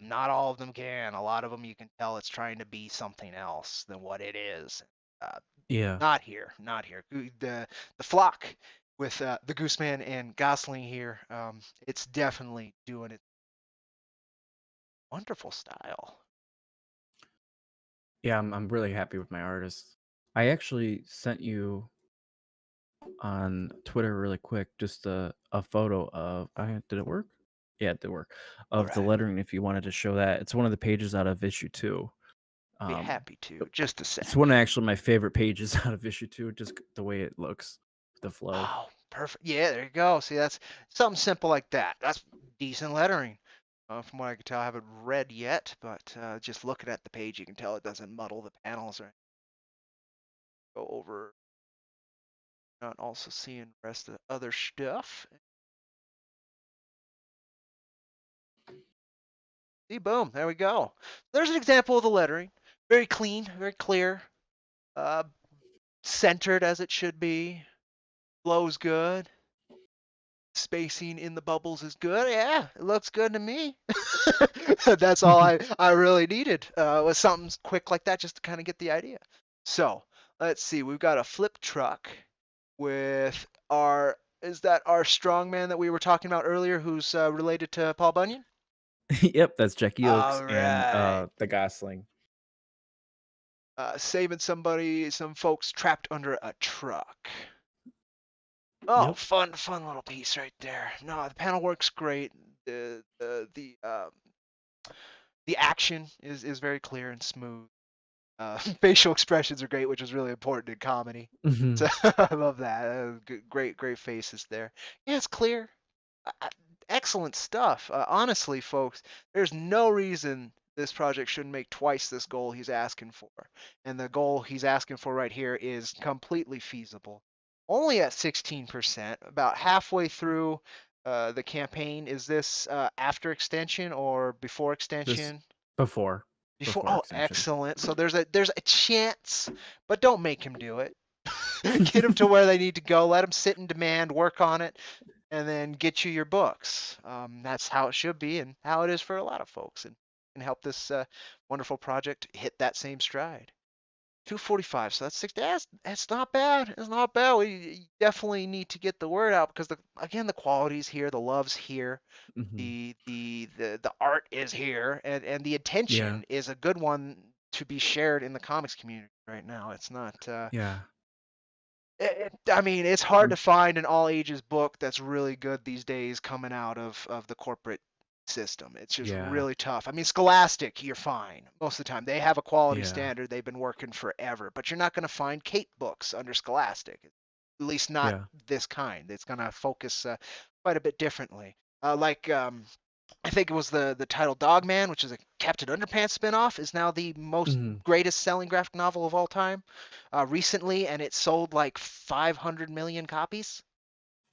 Speaker 1: Not all of them can. A lot of them you can tell it's trying to be something else than what it is. Uh,
Speaker 2: Yeah.
Speaker 1: not here, not here. The flock with the Gooseman and Gosling here. It's definitely doing it wonderful style.
Speaker 2: Yeah, I'm really happy with my artist. I actually sent you on Twitter really quick just a photo of did it work? Yeah, it did work.
Speaker 1: All
Speaker 2: Of the
Speaker 1: right,
Speaker 2: lettering if you wanted to show that. It's one of the pages out of issue 2.
Speaker 1: be
Speaker 2: Um
Speaker 1: happy to. Just a
Speaker 2: it's one
Speaker 1: sec.
Speaker 2: of actually my favorite pages out of issue 2, just the way it looks, the flow.
Speaker 1: Oh, perfect. Yeah, there you go. See, that's something simple like that. That's decent lettering. From what I can tell, I haven't read yet, but just looking at the page, you can tell it doesn't muddle the panels or go over. Not also seeing the rest of the other stuff. See, boom, there we go. There's an example of the lettering. Very clean, very clear, uh, centered as it should be. Flow's good. Spacing in the bubbles is good. Yeah, it looks good to me. That's all I really needed was something quick like that just to kind of get the idea. So let's see. We've got a flip truck with our. Is that our strongman that we were talking about earlier, who's related to Paul Bunyan?
Speaker 2: Yep, that's Jackie Oakes
Speaker 1: All
Speaker 2: and
Speaker 1: right.
Speaker 2: the Gosling.
Speaker 1: Saving some folks trapped under a truck. Oh,
Speaker 2: Yep.
Speaker 1: fun little piece right there. No, the panel works great. The action is very clear and smooth. Facial expressions are great, which is really important in comedy. So
Speaker 2: Mhm.
Speaker 1: I love that. Great faces there. Yeah, it's clear. Uh, Excellent stuff. Honestly, folks, there's no reason this project shouldn't make twice this goal he's asking for. And the goal he's asking for right here is completely feasible. Only at 16%, about halfway through the campaign. Is this after extension or before
Speaker 2: This
Speaker 1: extension?
Speaker 2: before
Speaker 1: Before.
Speaker 2: before
Speaker 1: Oh,
Speaker 2: extension.
Speaker 1: excellent. So there's a chance, but don't make him do it. Get them to where they need to go. Let them sit in demand, work on it, and then get you your books. That's how it should be and how it is for a lot of folks, and help this wonderful project hit that same stride. 245, so that's 60. That's not bad. It's not bad. We definitely need to get the word out because again the quality's here, the love's here,
Speaker 2: Mhm.
Speaker 1: the art is here, and the
Speaker 2: Yeah.
Speaker 1: attention is a good one to be shared in the comics community right now. It's not
Speaker 2: Yeah.
Speaker 1: I mean, it's hard
Speaker 2: I'm
Speaker 1: to find an all ages book that's really good these days coming out of the corporate system. It's just
Speaker 2: yeah,
Speaker 1: really tough. I mean, Scholastic, you're fine most of the time. They have a quality
Speaker 2: yeah,
Speaker 1: standard. They've been working forever, but you're not going to find Kate books under Scholastic. At least not
Speaker 2: yeah.
Speaker 1: this kind. It's going to focus quite a bit differently. Like I think it was the title Dogman, which is a Captain Underpants spinoff, is now the most
Speaker 2: Mhm.
Speaker 1: greatest selling graphic novel of all time recently, and it sold like 500 million copies.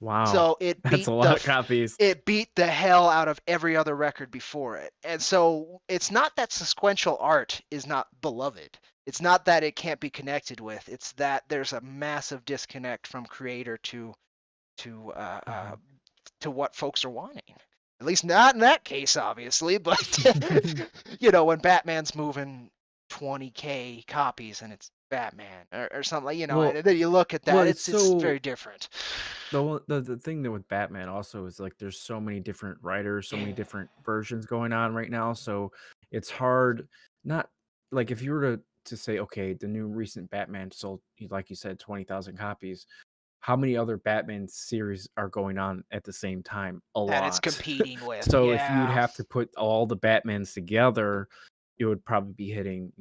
Speaker 2: Wow.
Speaker 1: So it
Speaker 2: That's
Speaker 1: beat
Speaker 2: a
Speaker 1: the
Speaker 2: lot of copies.
Speaker 1: it beat the hell out of every other record before it. And so it's not that sequential art is not beloved. It's not that it can't be connected with. It's that there's a massive disconnect from creator to uh, uh,
Speaker 2: Mhm.
Speaker 1: to what folks are wanting. At least not in that case, obviously, but you know, when Batman's moving 20K copies and it's Batman or something like, you know,
Speaker 2: Well
Speaker 1: and then you look at
Speaker 2: well,
Speaker 1: that,
Speaker 2: it's
Speaker 1: it's
Speaker 2: so
Speaker 1: very different.
Speaker 2: the thing that with Batman also is, like, there's so many different writers, so many
Speaker 1: Yeah.
Speaker 2: different versions going on right now, so it's hard not like, if you were to say, "Okay, the new recent Batman sold," like you said, 20,000 copies. How many other Batman series are going on at the same time? A
Speaker 1: That it's
Speaker 2: lot.
Speaker 1: competing with.
Speaker 2: So if you would
Speaker 1: Yeah.
Speaker 2: have to put all the Batmans together, it would probably be hitting,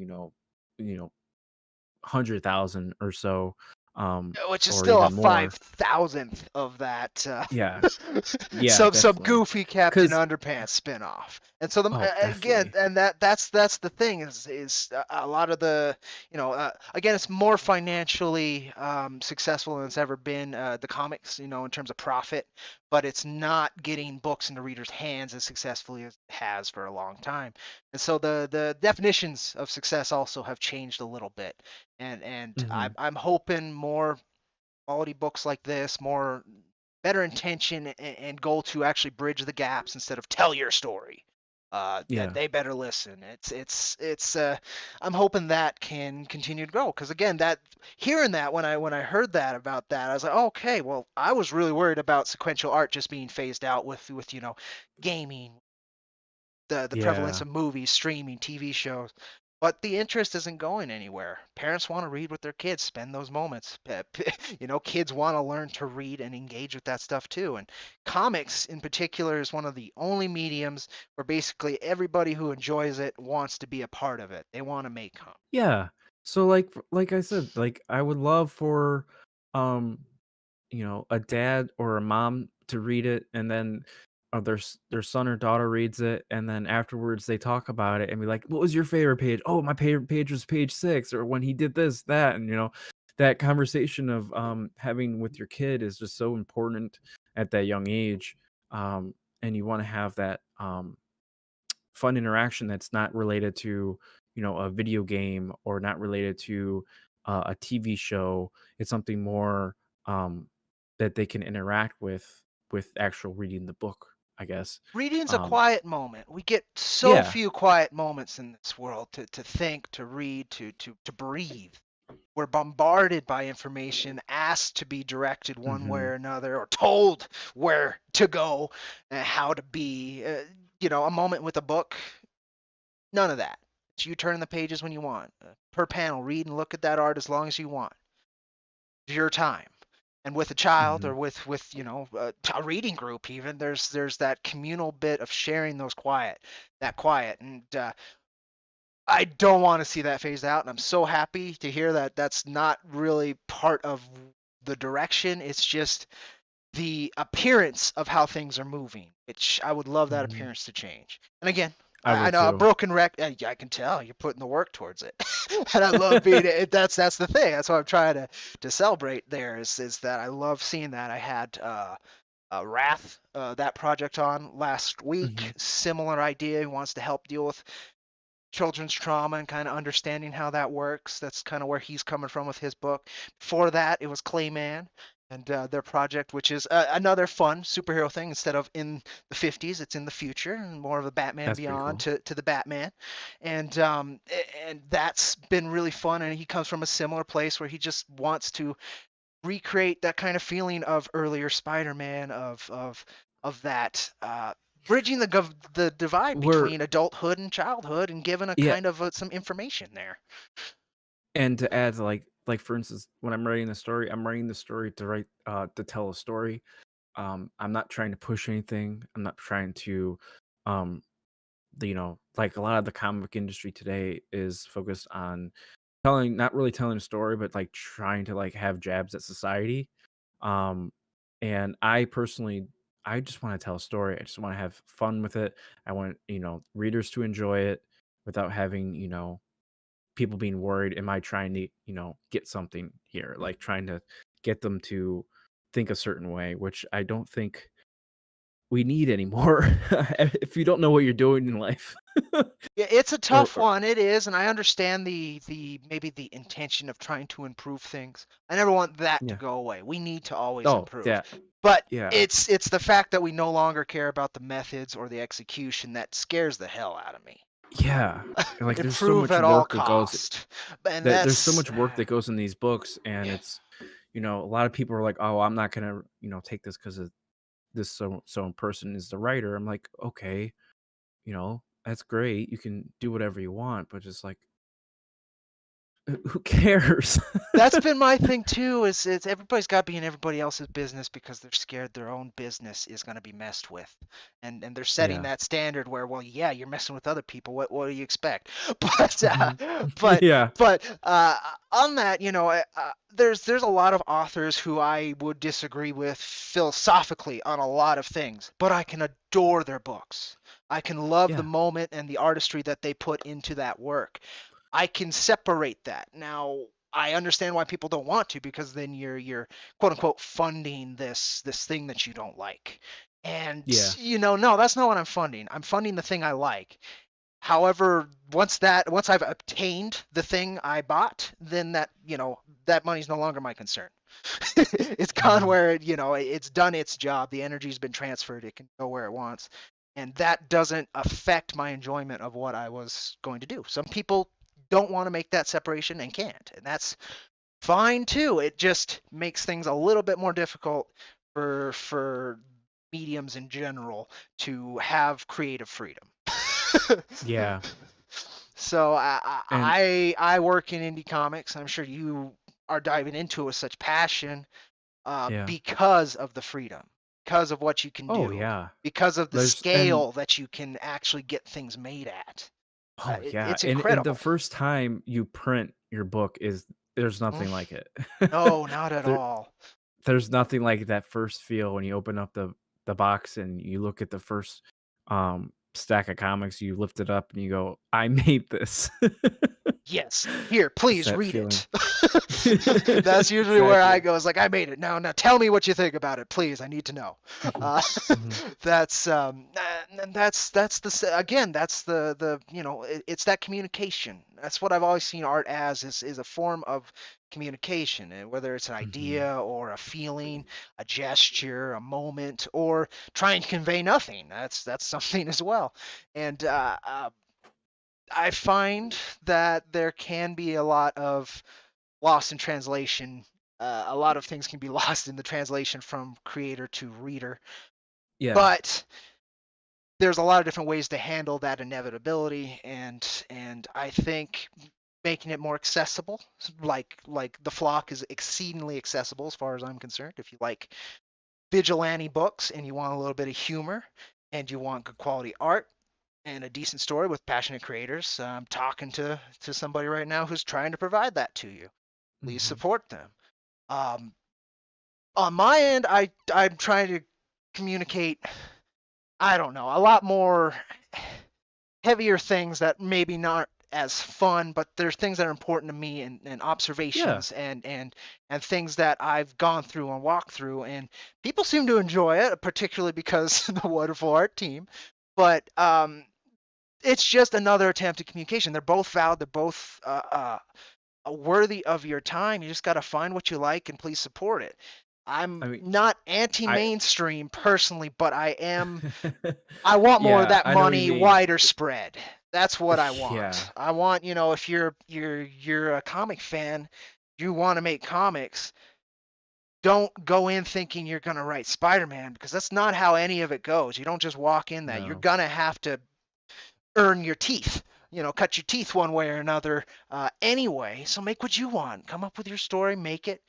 Speaker 2: 100,000 or so,
Speaker 1: Which is
Speaker 2: or
Speaker 1: still a
Speaker 2: even more.
Speaker 1: 5,000th of that
Speaker 2: Yeah. Yeah,
Speaker 1: some
Speaker 2: definitely.
Speaker 1: goofy Captain
Speaker 2: Because
Speaker 1: Underpants spinoff. And so the
Speaker 2: oh,
Speaker 1: again,
Speaker 2: definitely.
Speaker 1: and that's the thing is a lot of the again it's more financially successful than it's ever been the comics in terms of profit, but it's not getting books into readers' hands as successfully as it has for a long time. And so the definitions of success also have changed a little bit. And
Speaker 2: Mhm.
Speaker 1: I'm hoping more quality books like this, more better intention and goal to actually bridge the gaps instead of tell your story. That
Speaker 2: Yeah.
Speaker 1: they better listen. I'm hoping that can continue to grow because again, that hearing that when I heard that about that, I was like, oh, okay, well, I was really worried about sequential art just being phased out with gaming, the prevalence
Speaker 2: Yeah.
Speaker 1: of movies, streaming, TV shows. But the interest isn't going anywhere. Parents want to read with their kids, spend those moments. Kids want to learn to read and engage with that stuff too. And comics, in particular, is one of the only mediums where basically everybody who enjoys it wants to be a part of it. They want to make comics.
Speaker 2: Yeah. So, like I said, like, I would love for, um a dad or a mom to read it, and then their son or daughter reads it, and then afterwards they talk about it and be like, "What was your favorite page?" "Oh, my favorite page was page 6," or when he did this, that, and that conversation of having with your kid is just so important at that young age. And you want to have that fun interaction that's not related to a video game or not related to a TV show. It's something more um, that they can interact with actual reading the book, I guess.
Speaker 1: Reading's a
Speaker 2: Um,
Speaker 1: quiet moment. We get so
Speaker 2: yeah.
Speaker 1: few quiet moments in this world to think, to read, to breathe. We're bombarded by information, asked to be directed one way
Speaker 2: Hmm.
Speaker 1: or another, or told where to go and how to be. A moment with a book, none of that. It's you turning the pages when you want. Per panel, read and look at that art as long as you want. It's your time. And with a child
Speaker 2: Hmm.
Speaker 1: or with a reading group, even there's that communal bit of sharing that quiet, and I don't want to see that phased out, and I'm so happy to hear that that's not really part of the direction. It's just the appearance of how things are moving, which I would love that
Speaker 2: Hmm.
Speaker 1: appearance to change. And again,
Speaker 2: I
Speaker 1: I
Speaker 2: would
Speaker 1: know a
Speaker 2: too.
Speaker 1: broken record. I can tell you're putting the work towards it, and I love being it. That's the thing. That's what I'm trying to celebrate. There is that I love seeing that. I had Wrath, that project on last week.
Speaker 2: Hmm.
Speaker 1: Similar idea. He wants to help deal with children's trauma and kind of understanding how that works. That's kind of where he's coming from with his book. Before that, it was Clayman and their project, which is another fun superhero thing. Instead of in the 50s, it's in the future and more of a Batman
Speaker 2: That's pretty
Speaker 1: Beyond
Speaker 2: cool.
Speaker 1: to the Batman, and that's been really fun. And he comes from a similar place where he just wants to recreate that kind of feeling of earlier Spider-Man of that bridging the divide
Speaker 2: We're
Speaker 1: between adulthood and childhood and giving a
Speaker 2: Yeah,
Speaker 1: kind of some information there.
Speaker 2: and to add, like, like for instance, when I'm writing the story, I'm writing the story to write to tell a story. I'm not trying to push anything. I'm not trying to um like a lot of the comic industry today is focused on telling not really telling a story, but like trying to like have jabs at society. Um, and I personally, I just want to tell a story. I just want to have fun with it. I want, readers to enjoy it without having, people being worried. Am I trying to, get something here? Like trying to get them to think a certain way, which I don't think we need anymore. If you don't know what you're doing in life,
Speaker 1: Yeah, it's a
Speaker 2: or,
Speaker 1: tough one. It is, and I understand the maybe the intention of trying to improve things. I never want that to
Speaker 2: yeah.
Speaker 1: go away. We need to always
Speaker 2: Oh,
Speaker 1: improve.
Speaker 2: yeah.
Speaker 1: But
Speaker 2: Yeah.
Speaker 1: it's the fact that we no longer care about the methods or the execution that scares the hell out of me.
Speaker 2: Yeah. Like there's so
Speaker 1: Improve
Speaker 2: much
Speaker 1: at all
Speaker 2: work that goes
Speaker 1: cost. And
Speaker 2: that there's so
Speaker 1: that's
Speaker 2: much work that goes in these books, and
Speaker 1: yeah.
Speaker 2: it's a lot of people are like, "Oh, I'm not gonna, take this because of this so person is the writer." I'm like, okay, that's great. You can do whatever you want, but just like, who cares?
Speaker 1: That's been my thing too. Is it's everybody's got to be in everybody else's business because they're scared their own business is going to be messed with, and they're setting
Speaker 2: Yeah.
Speaker 1: that standard where, well, yeah, you're messing with other people. What do you expect? But
Speaker 2: Hmm.
Speaker 1: but
Speaker 2: Yeah.
Speaker 1: on that, there's a lot of authors who I would disagree with philosophically on a lot of things, but I can adore their books. I can love the
Speaker 2: Yeah.
Speaker 1: moment and the artistry that they put into that work. I can separate that. Now, I understand why people don't want to because then you're quote unquote funding this thing that you don't like. And
Speaker 2: Yeah.
Speaker 1: no, that's not what I'm funding. I'm funding the thing I like. However, once I've obtained the thing I bought, then that money's no longer my concern. It's gone
Speaker 2: Hmm.
Speaker 1: where it's done its job. The energy's been transferred. It can go where it wants, and that doesn't affect my enjoyment of what I was going to do. Some people don't want to make that separation and can't, and that's fine too. It just makes things a little bit more difficult for mediums in general to have creative freedom.
Speaker 2: Yeah.
Speaker 1: So
Speaker 2: And
Speaker 1: I work in indie comics. I'm sure you are diving into it with such passion
Speaker 2: yeah.
Speaker 1: because of the freedom, because of what you can
Speaker 2: Oh
Speaker 1: do,
Speaker 2: yeah.
Speaker 1: because of the
Speaker 2: There's and
Speaker 1: scale that you can actually get things made at.
Speaker 2: Oh yeah.
Speaker 1: It's
Speaker 2: And the
Speaker 1: incredible.
Speaker 2: first time you print your book is there's
Speaker 1: Mm,
Speaker 2: nothing like it.
Speaker 1: no, not at
Speaker 2: there
Speaker 1: all.
Speaker 2: there's nothing like that first feel when you open up the box and you look at the first stack of comics, you lift it up and you go, I made this.
Speaker 1: Yes. Here,
Speaker 2: It's
Speaker 1: please
Speaker 2: that
Speaker 1: read
Speaker 2: feeling.
Speaker 1: it. That's usually where I
Speaker 2: Exactly.
Speaker 1: go. It's like I made it. Now tell me what you think about it, please. I need to know. Uh,
Speaker 2: Mhm.
Speaker 1: again, that's it's that communication. That's what I've always seen art as is a form of communication, and whether it's an
Speaker 2: Mhm.
Speaker 1: idea or a feeling, a gesture, a moment, or trying to convey nothing. That's something as well. And I find that there can be a lot of lost in translation. A lot of things can be lost in the translation from creator to reader,
Speaker 2: Yeah.
Speaker 1: but there's a lot of different ways to handle that inevitability, and I think making it more accessible, like the Flock is exceedingly accessible as far as I'm concerned. If you like vigilante books and you want a little bit of humor and you want good quality art and a decent story with passionate creators, I'm talking to somebody right now who's trying to provide that to you. Please
Speaker 2: Mhm.
Speaker 1: support them. Um, on my end, I'm trying to communicate. I don't know, a lot more heavier things that maybe not as fun, but there's things that are important to me and
Speaker 2: Yeah.
Speaker 1: observations and things that I've gone through and walked through, and people seem to enjoy it, particularly because of the wonderful art team. But it's just another attempt at communication. They're both valid. They're both worthy of your time. You just got to find what you like and please support it. I'm
Speaker 2: I mean,
Speaker 1: not
Speaker 2: I
Speaker 1: anti-mainstream personally, but I am. I want more of
Speaker 2: Yeah,
Speaker 1: that
Speaker 2: I know what you
Speaker 1: money,
Speaker 2: mean.
Speaker 1: wider spread. That's what I
Speaker 2: Yeah.
Speaker 1: want. I want, if you're a comic fan, you want to make comics. Don't go in thinking you're gonna write Spider-Man because that's not how any of it goes. You don't just walk in that. You're
Speaker 2: No.
Speaker 1: gonna have to earn your teeth. cut your teeth one way or another anyway. So make what you want. Come up with your story, make it,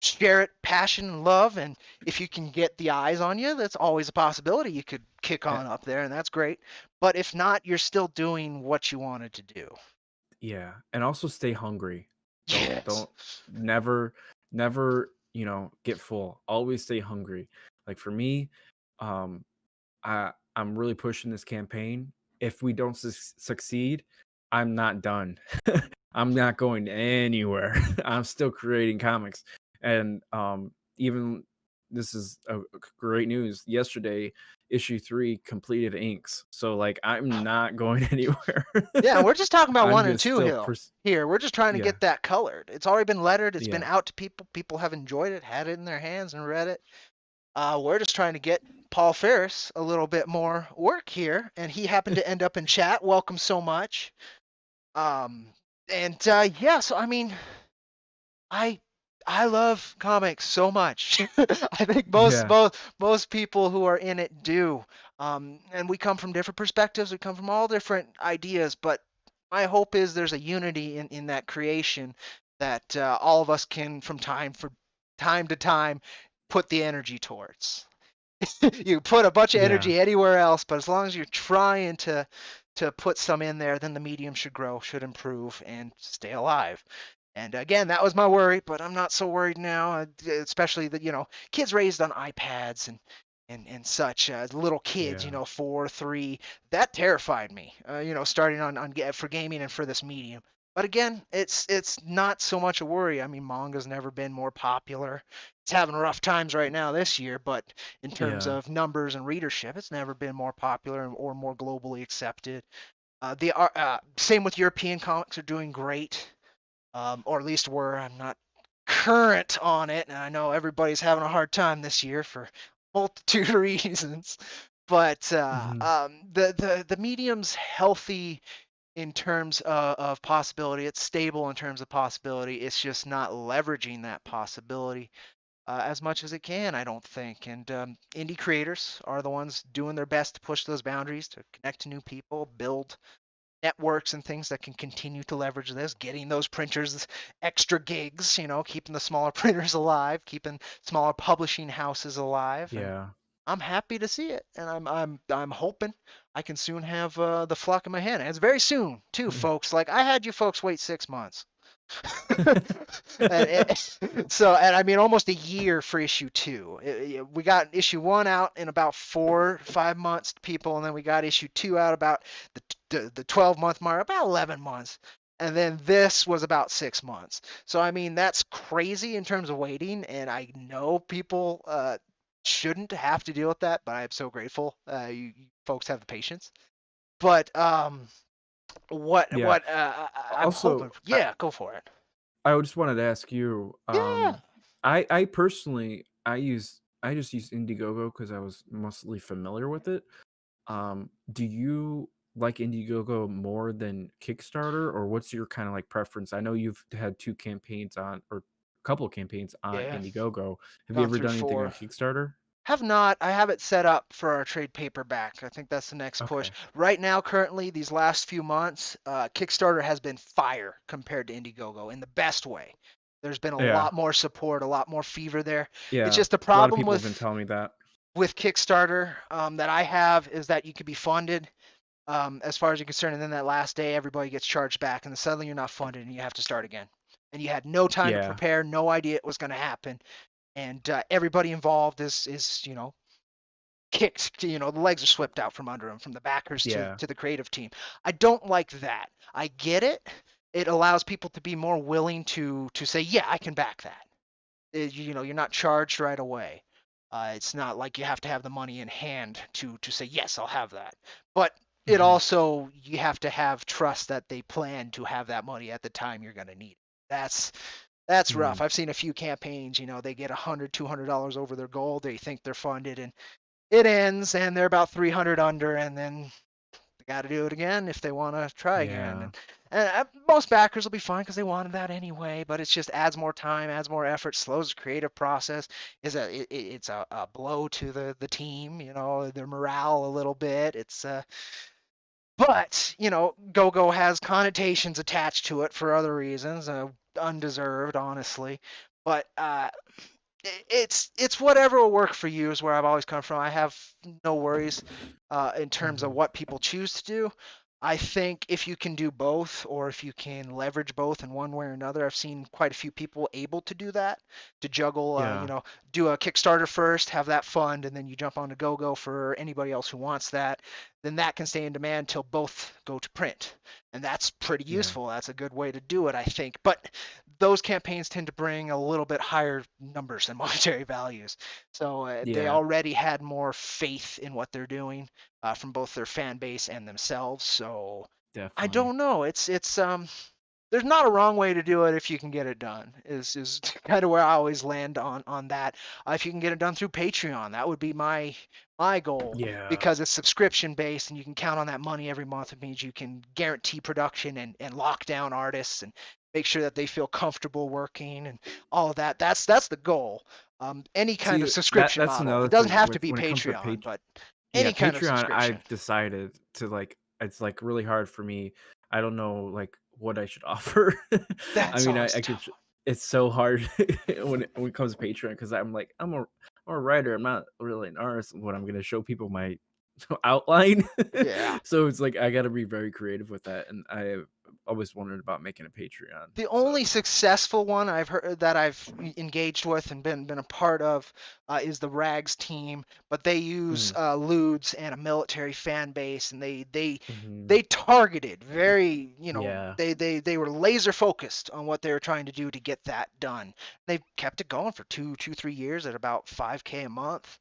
Speaker 1: share it, passion and love. And if you can get the eyes on you, that's always a possibility. You could kick
Speaker 2: Eh,
Speaker 1: on up there, and that's great. But if not, you're still doing what you wanted to do.
Speaker 2: yeah, and also stay hungry. Don't
Speaker 1: Yes.
Speaker 2: don't never never, get full. Always stay hungry. Like for me, um I'm really pushing this campaign. If we don't succeed, I'm not done. I'm not going anywhere. I'm still creating comics. And even this is great news. Yesterday, issue 3 completed inks. So like I'm not going anywhere.
Speaker 1: Yeah, we're just talking about
Speaker 2: I'm
Speaker 1: one
Speaker 2: gonna
Speaker 1: and two
Speaker 2: still
Speaker 1: hill here. We're just trying to
Speaker 2: yeah.
Speaker 1: get that colored. It's already been lettered. It's been
Speaker 2: Yeah.
Speaker 1: out to people. People have enjoyed it, had it in their hands, and read it. We're just trying to get Paul Ferris a little bit more work here, and he happened to end up in chat. Welcome so much. Um, and yeah, so I mean, I I love comics so much. I think most
Speaker 2: Yeah.
Speaker 1: most most people who are in it do. And we come from different perspectives. We come from all different ideas, but my hope is there's a unity in that creation that all of us can from time to time put the energy towards. You put a bunch of
Speaker 2: Yeah.
Speaker 1: energy anywhere else, but as long as you're trying to put some in there, then the medium should grow, should improve, and stay alive. And again, that was my worry, but I'm not so worried now. Especially that kids raised on iPads and such, little kids,
Speaker 2: Yeah.
Speaker 1: 4, 3, that terrified me. Starting on for gaming and for this medium. But again, it's not so much a worry. I mean, manga's never been more popular. It's having rough times right now this year, but in terms
Speaker 2: Yeah.
Speaker 1: of numbers and readership, it's never been more popular or more globally accepted. The same with European comics are doing great, or at least were. I'm not current on it, and I know everybody's having a hard time this year for multitude of reasons. But
Speaker 2: Mhm.
Speaker 1: the medium's healthy in terms of possibility. It's stable in terms of possibility. It's just not leveraging that possibility as much as it can, I don't think. And indie creators are the ones doing their best to push those boundaries, to connect to new people, build networks and things that can continue to leverage this, getting those printers extra gigs, keeping the smaller printers alive, keeping smaller publishing houses alive. And
Speaker 2: Yeah.
Speaker 1: I'm happy to see it, and I'm hoping I can soon have the flock in my hand. And it's very soon too, folks. Like I had you folks wait 6 months. And I mean almost a year for issue 2. We got issue 1 out in about 4 5 months, people, and then we got issue 2 out about the 12-month mark, about 11 months, and then this was about 6 months. So I mean that's crazy in terms of waiting, and I know people shouldn't have to deal with that, but I'm so grateful you folks have the patience. But
Speaker 2: Yeah.
Speaker 1: I'm
Speaker 2: Also,
Speaker 1: hoping, yeah, go for it.
Speaker 2: I just wanted to ask you,
Speaker 1: Yeah.
Speaker 2: I personally I just use Indiegogo because I was mostly familiar with it. Do you like Indiegogo more than Kickstarter, or what's your kind of like preference? I know you've had 2 campaigns on, or a couple of campaigns on
Speaker 1: Yeah,
Speaker 2: Indiegogo. Have you
Speaker 1: gone
Speaker 2: ever
Speaker 1: through
Speaker 2: done anything on
Speaker 1: 4.
Speaker 2: Kickstarter?
Speaker 1: Have not. I have it set up for our trade paperback. I think that's the next push.
Speaker 2: Okay.
Speaker 1: Right now, currently, these last few months, Kickstarter has been fire compared to Indiegogo in the best way. There's been a
Speaker 2: Yeah.
Speaker 1: lot more support, a lot more fever there. It's
Speaker 2: Yeah.
Speaker 1: just the
Speaker 2: A lot of
Speaker 1: problem
Speaker 2: people have
Speaker 1: with
Speaker 2: been telling me that.
Speaker 1: Kickstarter that I have is that you could be funded as far as you're concerned, and then that last day, everybody gets charged back, and then suddenly you're not funded, and you have to start again. And you had no time to
Speaker 2: Yeah.
Speaker 1: prepare, no idea it was going to happen, and everybody involved is kicked. The legs are swept out from under them, from the backers to
Speaker 2: Yeah.
Speaker 1: to the creative team. I don't like that. I get it. It allows people to be more willing to say, yeah, I can back that. You're not charged right away. It's not like you have to have the money in hand to say yes, I'll have that. But it
Speaker 2: Mhm.
Speaker 1: also you have to have trust that they plan to have that money at the time you're going to need it. That's rough.
Speaker 2: Mhm.
Speaker 1: I've seen a few campaigns. They get $100, $200 over their goal. They think they're funded, and it ends, and they're about 300 under, and then they got to do it again if they want to try again.
Speaker 2: Yeah.
Speaker 1: And most backers will be fine because they wanted that anyway. But it's just adds more time, adds more effort, slows the creative process. It's a blow to the team, their morale a little bit. But, go-go has connotations attached to it for other reasons, undeserved, honestly. But it's whatever will work for you is where I've always come from. I have no worries in terms of
Speaker 2: Mhm.
Speaker 1: what people choose to do. I think if you can do both, or if you can leverage both in one way or another, I've seen quite a few people able to do that, to juggle,
Speaker 2: Yeah.
Speaker 1: do a Kickstarter first, have that fund, and then you jump on to go for anybody else who wants that. Then that can stay in demand till both go to print, and that's pretty
Speaker 2: Yeah.
Speaker 1: useful. That's a good way to do it, I think. But those campaigns tend to bring a little bit higher numbers and monetary values. So they
Speaker 2: Yeah.
Speaker 1: already had more faith in what they're doing from both their fan base and themselves. So I
Speaker 2: Definitely.
Speaker 1: don't know. It's there's not a wrong way to do it if you can get it done. Is kind of where I always land on that. If you can get it done through Patreon, that would be my goal,
Speaker 2: Yeah.
Speaker 1: because it's subscription based and you can count on that money every month. It means you can guarantee production and lock down artists and make sure that they feel comfortable working and all of that. That's the goal. Any kind of
Speaker 2: See, that
Speaker 1: subscription
Speaker 2: that's
Speaker 1: model.
Speaker 2: another
Speaker 1: It doesn't
Speaker 2: thing
Speaker 1: have to
Speaker 2: with
Speaker 1: be
Speaker 2: when it comes to
Speaker 1: Patreon, but
Speaker 2: yeah,
Speaker 1: any kind of
Speaker 2: Patreon,
Speaker 1: subscription.
Speaker 2: I've decided to like it's like really hard for me. I don't know like what I should offer. I
Speaker 1: That's
Speaker 2: mean,
Speaker 1: always a
Speaker 2: I could
Speaker 1: tough
Speaker 2: it's so hard when it comes to Patreon because I'm like I'm a writer. I'm not really an artist. What I'm gonna show people my outline.
Speaker 1: one. Yeah.
Speaker 2: So it's like I got to be very creative with that, and I always wondered about making a Patreon.
Speaker 1: The
Speaker 2: So
Speaker 1: only successful one I've heard that I've engaged with and been a part of is the Rags team, but they use
Speaker 2: mm,
Speaker 1: lewds and a military fan base, and
Speaker 2: mhm.
Speaker 1: they targeted very,
Speaker 2: Yeah,
Speaker 1: they were laser focused on what they were trying to do to get that done. They've kept it going for 3 years at about 5K a month.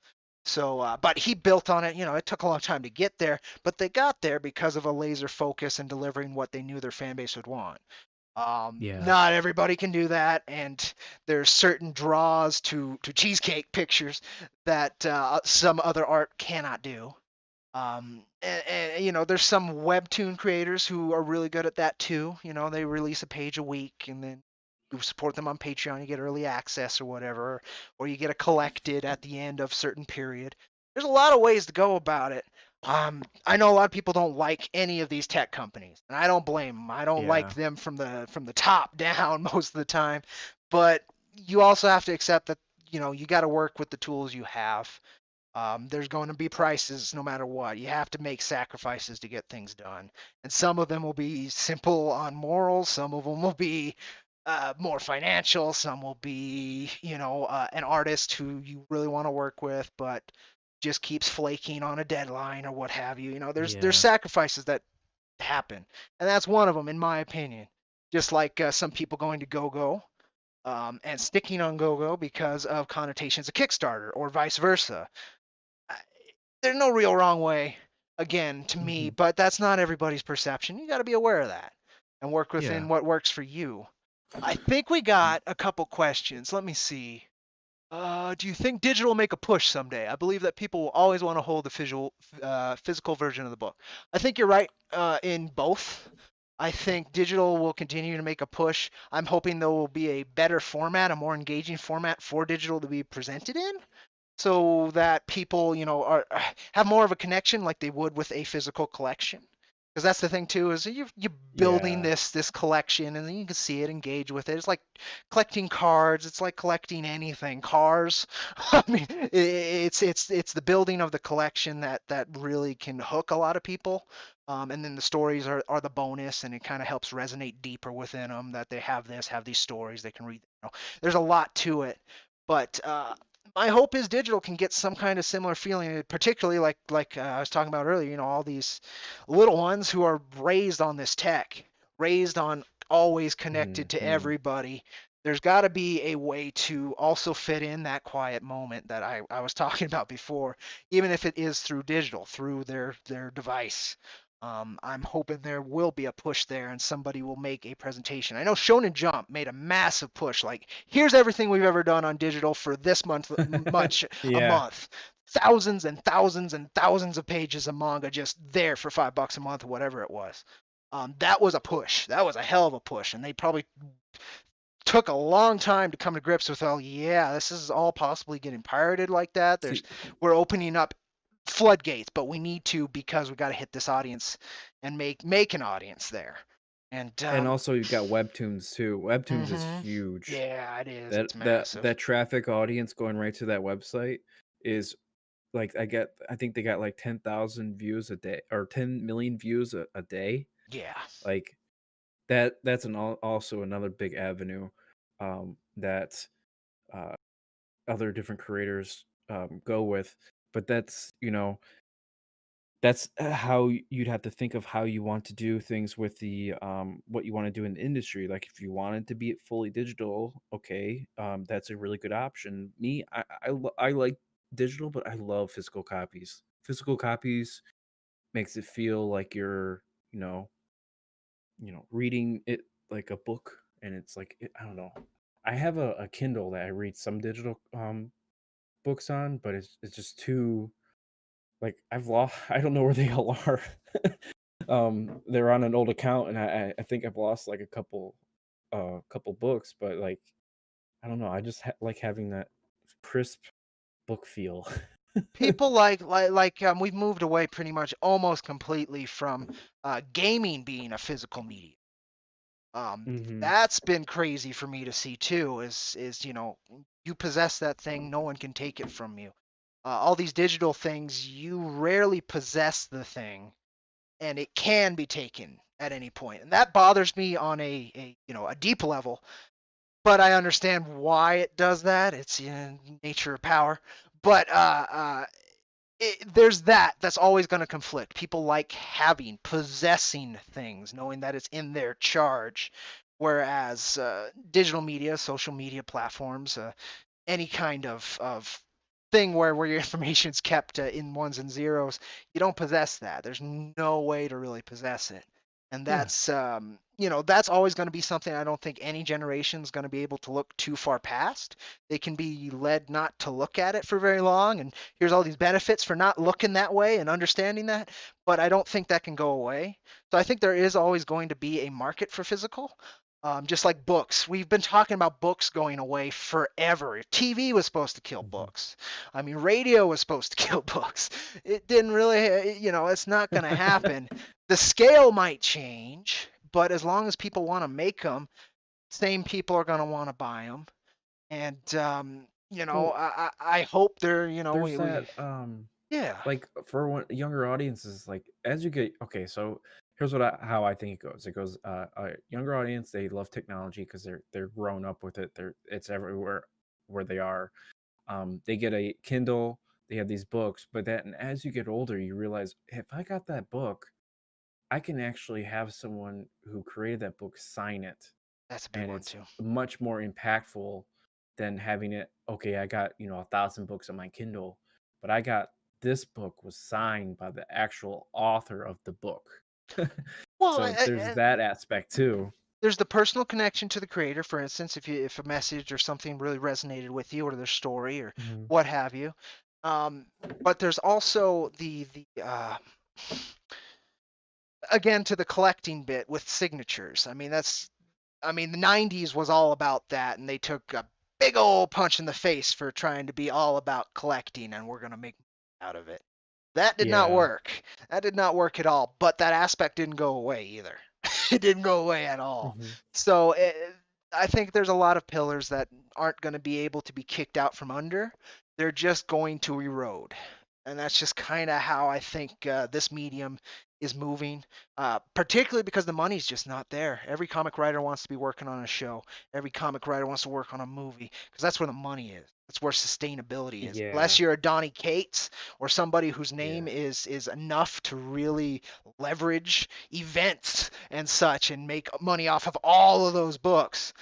Speaker 1: So, but he built on it. It took a long time to get there, but they got there because of a laser focus and delivering what they knew their fan base would want.
Speaker 2: yeah,
Speaker 1: Not everybody can do that, and there's certain draws to cheesecake pictures that some other art cannot do. And there's some webtoon creators who are really good at that too. They release a page a week, and then you support them on Patreon, you get early access or whatever, or you get a collected at the end of certain period. There's a lot of ways to go about it. I know a lot of people don't like any of these tech companies, and I don't blame them. I don't like
Speaker 2: yeah,
Speaker 1: them from the top down most of the time, but you also have to accept that you got to work with the tools you have. There's going to be prices no matter what. You have to make sacrifices to get things done. And some of them will be simple on morals, some of them will be more financial, some will be, an artist who you really want to work with, but just keeps flaking on a deadline or what have you. There's
Speaker 2: yeah,
Speaker 1: sacrifices that happen. And that's one of them, in my opinion. Just like some people going to GoGo and sticking on GoGo because of connotations of Kickstarter or vice versa. There's no real wrong way, again, to me,
Speaker 2: mhm,
Speaker 1: but that's not everybody's perception. You got to be aware of that and work
Speaker 2: yeah.
Speaker 1: within what works for you. I think we got a couple questions. Let me see. Do you think digital will make a push someday? I believe that people will always want to hold the physical version of the book. I think you're right in both. I think digital will continue to make a push. I'm hoping there will be a better format, a more engaging format for digital to be presented in, so that people, have more of a connection like they would with a physical collection. Because that's the thing too, is you're building
Speaker 2: Yeah.
Speaker 1: this collection, and then you can see it, engage with it. It's like collecting cards. It's like collecting anything. Cars. I mean, it's the building of the collection that really can hook a lot of people. And then the stories are the bonus, and it kind of helps resonate deeper within them that they have these stories they can read. There's a lot to it, but my hope is digital can get some kind of similar feeling, particularly like I was talking about earlier. All these little ones who are raised on this tech, raised on always connected to
Speaker 2: Mhm.
Speaker 1: everybody. There's got to be a way to also fit in that quiet moment that I was talking about before, even if it is through digital, through their device. I'm hoping there will be a push there and somebody will make a presentation. I know Shonen Jump made a massive push, like, here's everything we've ever done on digital for this much a
Speaker 2: Yeah.
Speaker 1: month. Thousands and thousands and thousands of pages of manga just there for $5 a month or whatever it was. That was a push. That was a hell of a push, and they probably took a long time to come to grips with, oh yeah, this is all possibly getting pirated like that.
Speaker 2: See,
Speaker 1: We're opening up floodgates, but we need to because we got to hit this audience and make an audience there. And
Speaker 2: And also you've got webtoons too. Webtoons is
Speaker 1: mhm.
Speaker 2: huge.
Speaker 1: Yeah, it is.
Speaker 2: That
Speaker 1: It's
Speaker 2: that
Speaker 1: massive.
Speaker 2: that traffic audience going right to that website is like I think they got like 10,000 views a day or 10 million views a day.
Speaker 1: Yeah.
Speaker 2: Like that's also another big avenue that uh, other different creators go with. But that's that's how you'd have to think of how you want to do things with the what you want to do in the industry. Like if you wanted to be it fully digital, okay, that's a really good option. Me, I like digital, but I love physical copies. Physical copies makes it feel like you're you know reading it like a book, and it's like I don't know. I have a Kindle that I read some digital books on, but it's just too like I've lost. I don't know where they all are. They're on an old account, and I think I've lost like a couple books, but like I don't know. I just like having that crisp book feel.
Speaker 1: People like we've moved away pretty much almost completely from gaming being a physical medium. Um,
Speaker 2: Hmm.
Speaker 1: that's been crazy for me to see too. Is you possess that thing, no one can take it from you. All these digital things, you rarely possess the thing, and it can be taken at any point, and that bothers me on a deep level. But I understand why it does that. It's nature of power. But there's that's always going to conflict. People like having, possessing things, knowing that it's in their charge. Whereas digital media, social media platforms, any kind of thing where your information is kept in ones and zeros, you don't possess that. There's no way to really possess it. And
Speaker 2: Yeah.
Speaker 1: that's always going to be something I don't think any generation is going to be able to look too far past. They can be led not to look at it for very long, and here's all these benefits for not looking that way and understanding that. But I don't think that can go away. So I think there is always going to be a market for physical. Just like books. We've been talking about books going away forever. TV was supposed to kill
Speaker 2: Hmm.
Speaker 1: books. I mean, radio was supposed to kill books. It didn't really, it's not going to happen. The scale might change, but as long as people want to make them, same people are going to want to buy them. And,
Speaker 2: Well,
Speaker 1: I hope they're,
Speaker 2: there's that
Speaker 1: yeah,
Speaker 2: like for younger audiences, like as you get okay, so here's how I think it goes. It goes a younger audience, they love technology because they're grown up with it. It's everywhere where they are. They get a Kindle, they have these books, but then as you get older, you realize if I got that book, I can actually have someone who created that book sign it,
Speaker 1: that's a big
Speaker 2: and
Speaker 1: one
Speaker 2: it's
Speaker 1: too.
Speaker 2: much more impactful than having it. Okay, I got 1,000 books on my Kindle, but I got this book was signed by the actual author of the book.
Speaker 1: Well,
Speaker 2: So there's that aspect too.
Speaker 1: there's the personal connection to the creator. For instance, if a message or something really resonated with you, or their story, or
Speaker 2: Mhm.
Speaker 1: what have you. Um, but there's also the again, to the collecting bit with signatures. I mean the '90s was all about that, and they took a big old punch in the face for trying to be all about collecting, and we're gonna make money out of it. That did not
Speaker 2: Yeah.
Speaker 1: work. That did not work at all. But that aspect didn't go away either. It didn't go away at all.
Speaker 2: Mhm.
Speaker 1: So I think there's a lot of pillars that aren't going to be able to be kicked out from under. They're just going to erode. And that's just kind of how I think this medium is moving, particularly because the money's just not there. Every comic writer wants to be working on a show. Every comic writer wants to work on a movie because that's where the money is. That's where sustainability is. Unless
Speaker 2: Yeah.
Speaker 1: you're a Donny Cates or somebody whose name
Speaker 2: Yeah.
Speaker 1: is enough to really leverage events and such and make money off of all of those books.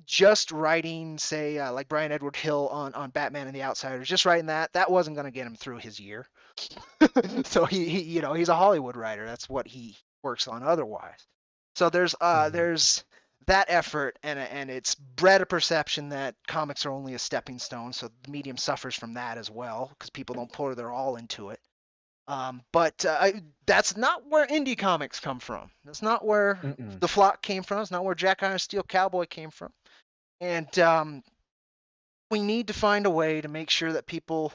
Speaker 1: Just writing, say, like Brian Edward Hill on Batman and the Outsiders, just writing that wasn't going to get him through his year. So he's a Hollywood writer. That's what he works on otherwise. So
Speaker 2: Mhm.
Speaker 1: there's that effort, and it's bred a perception that comics are only a stepping stone. So the medium suffers from that as well because people don't pour their all into it. But that's not where indie comics come from. That's not where
Speaker 2: Mm-mm.
Speaker 1: the Flock came from. It's not where Jack Iron Steel Cowboy came from. And we need to find a way to make sure that people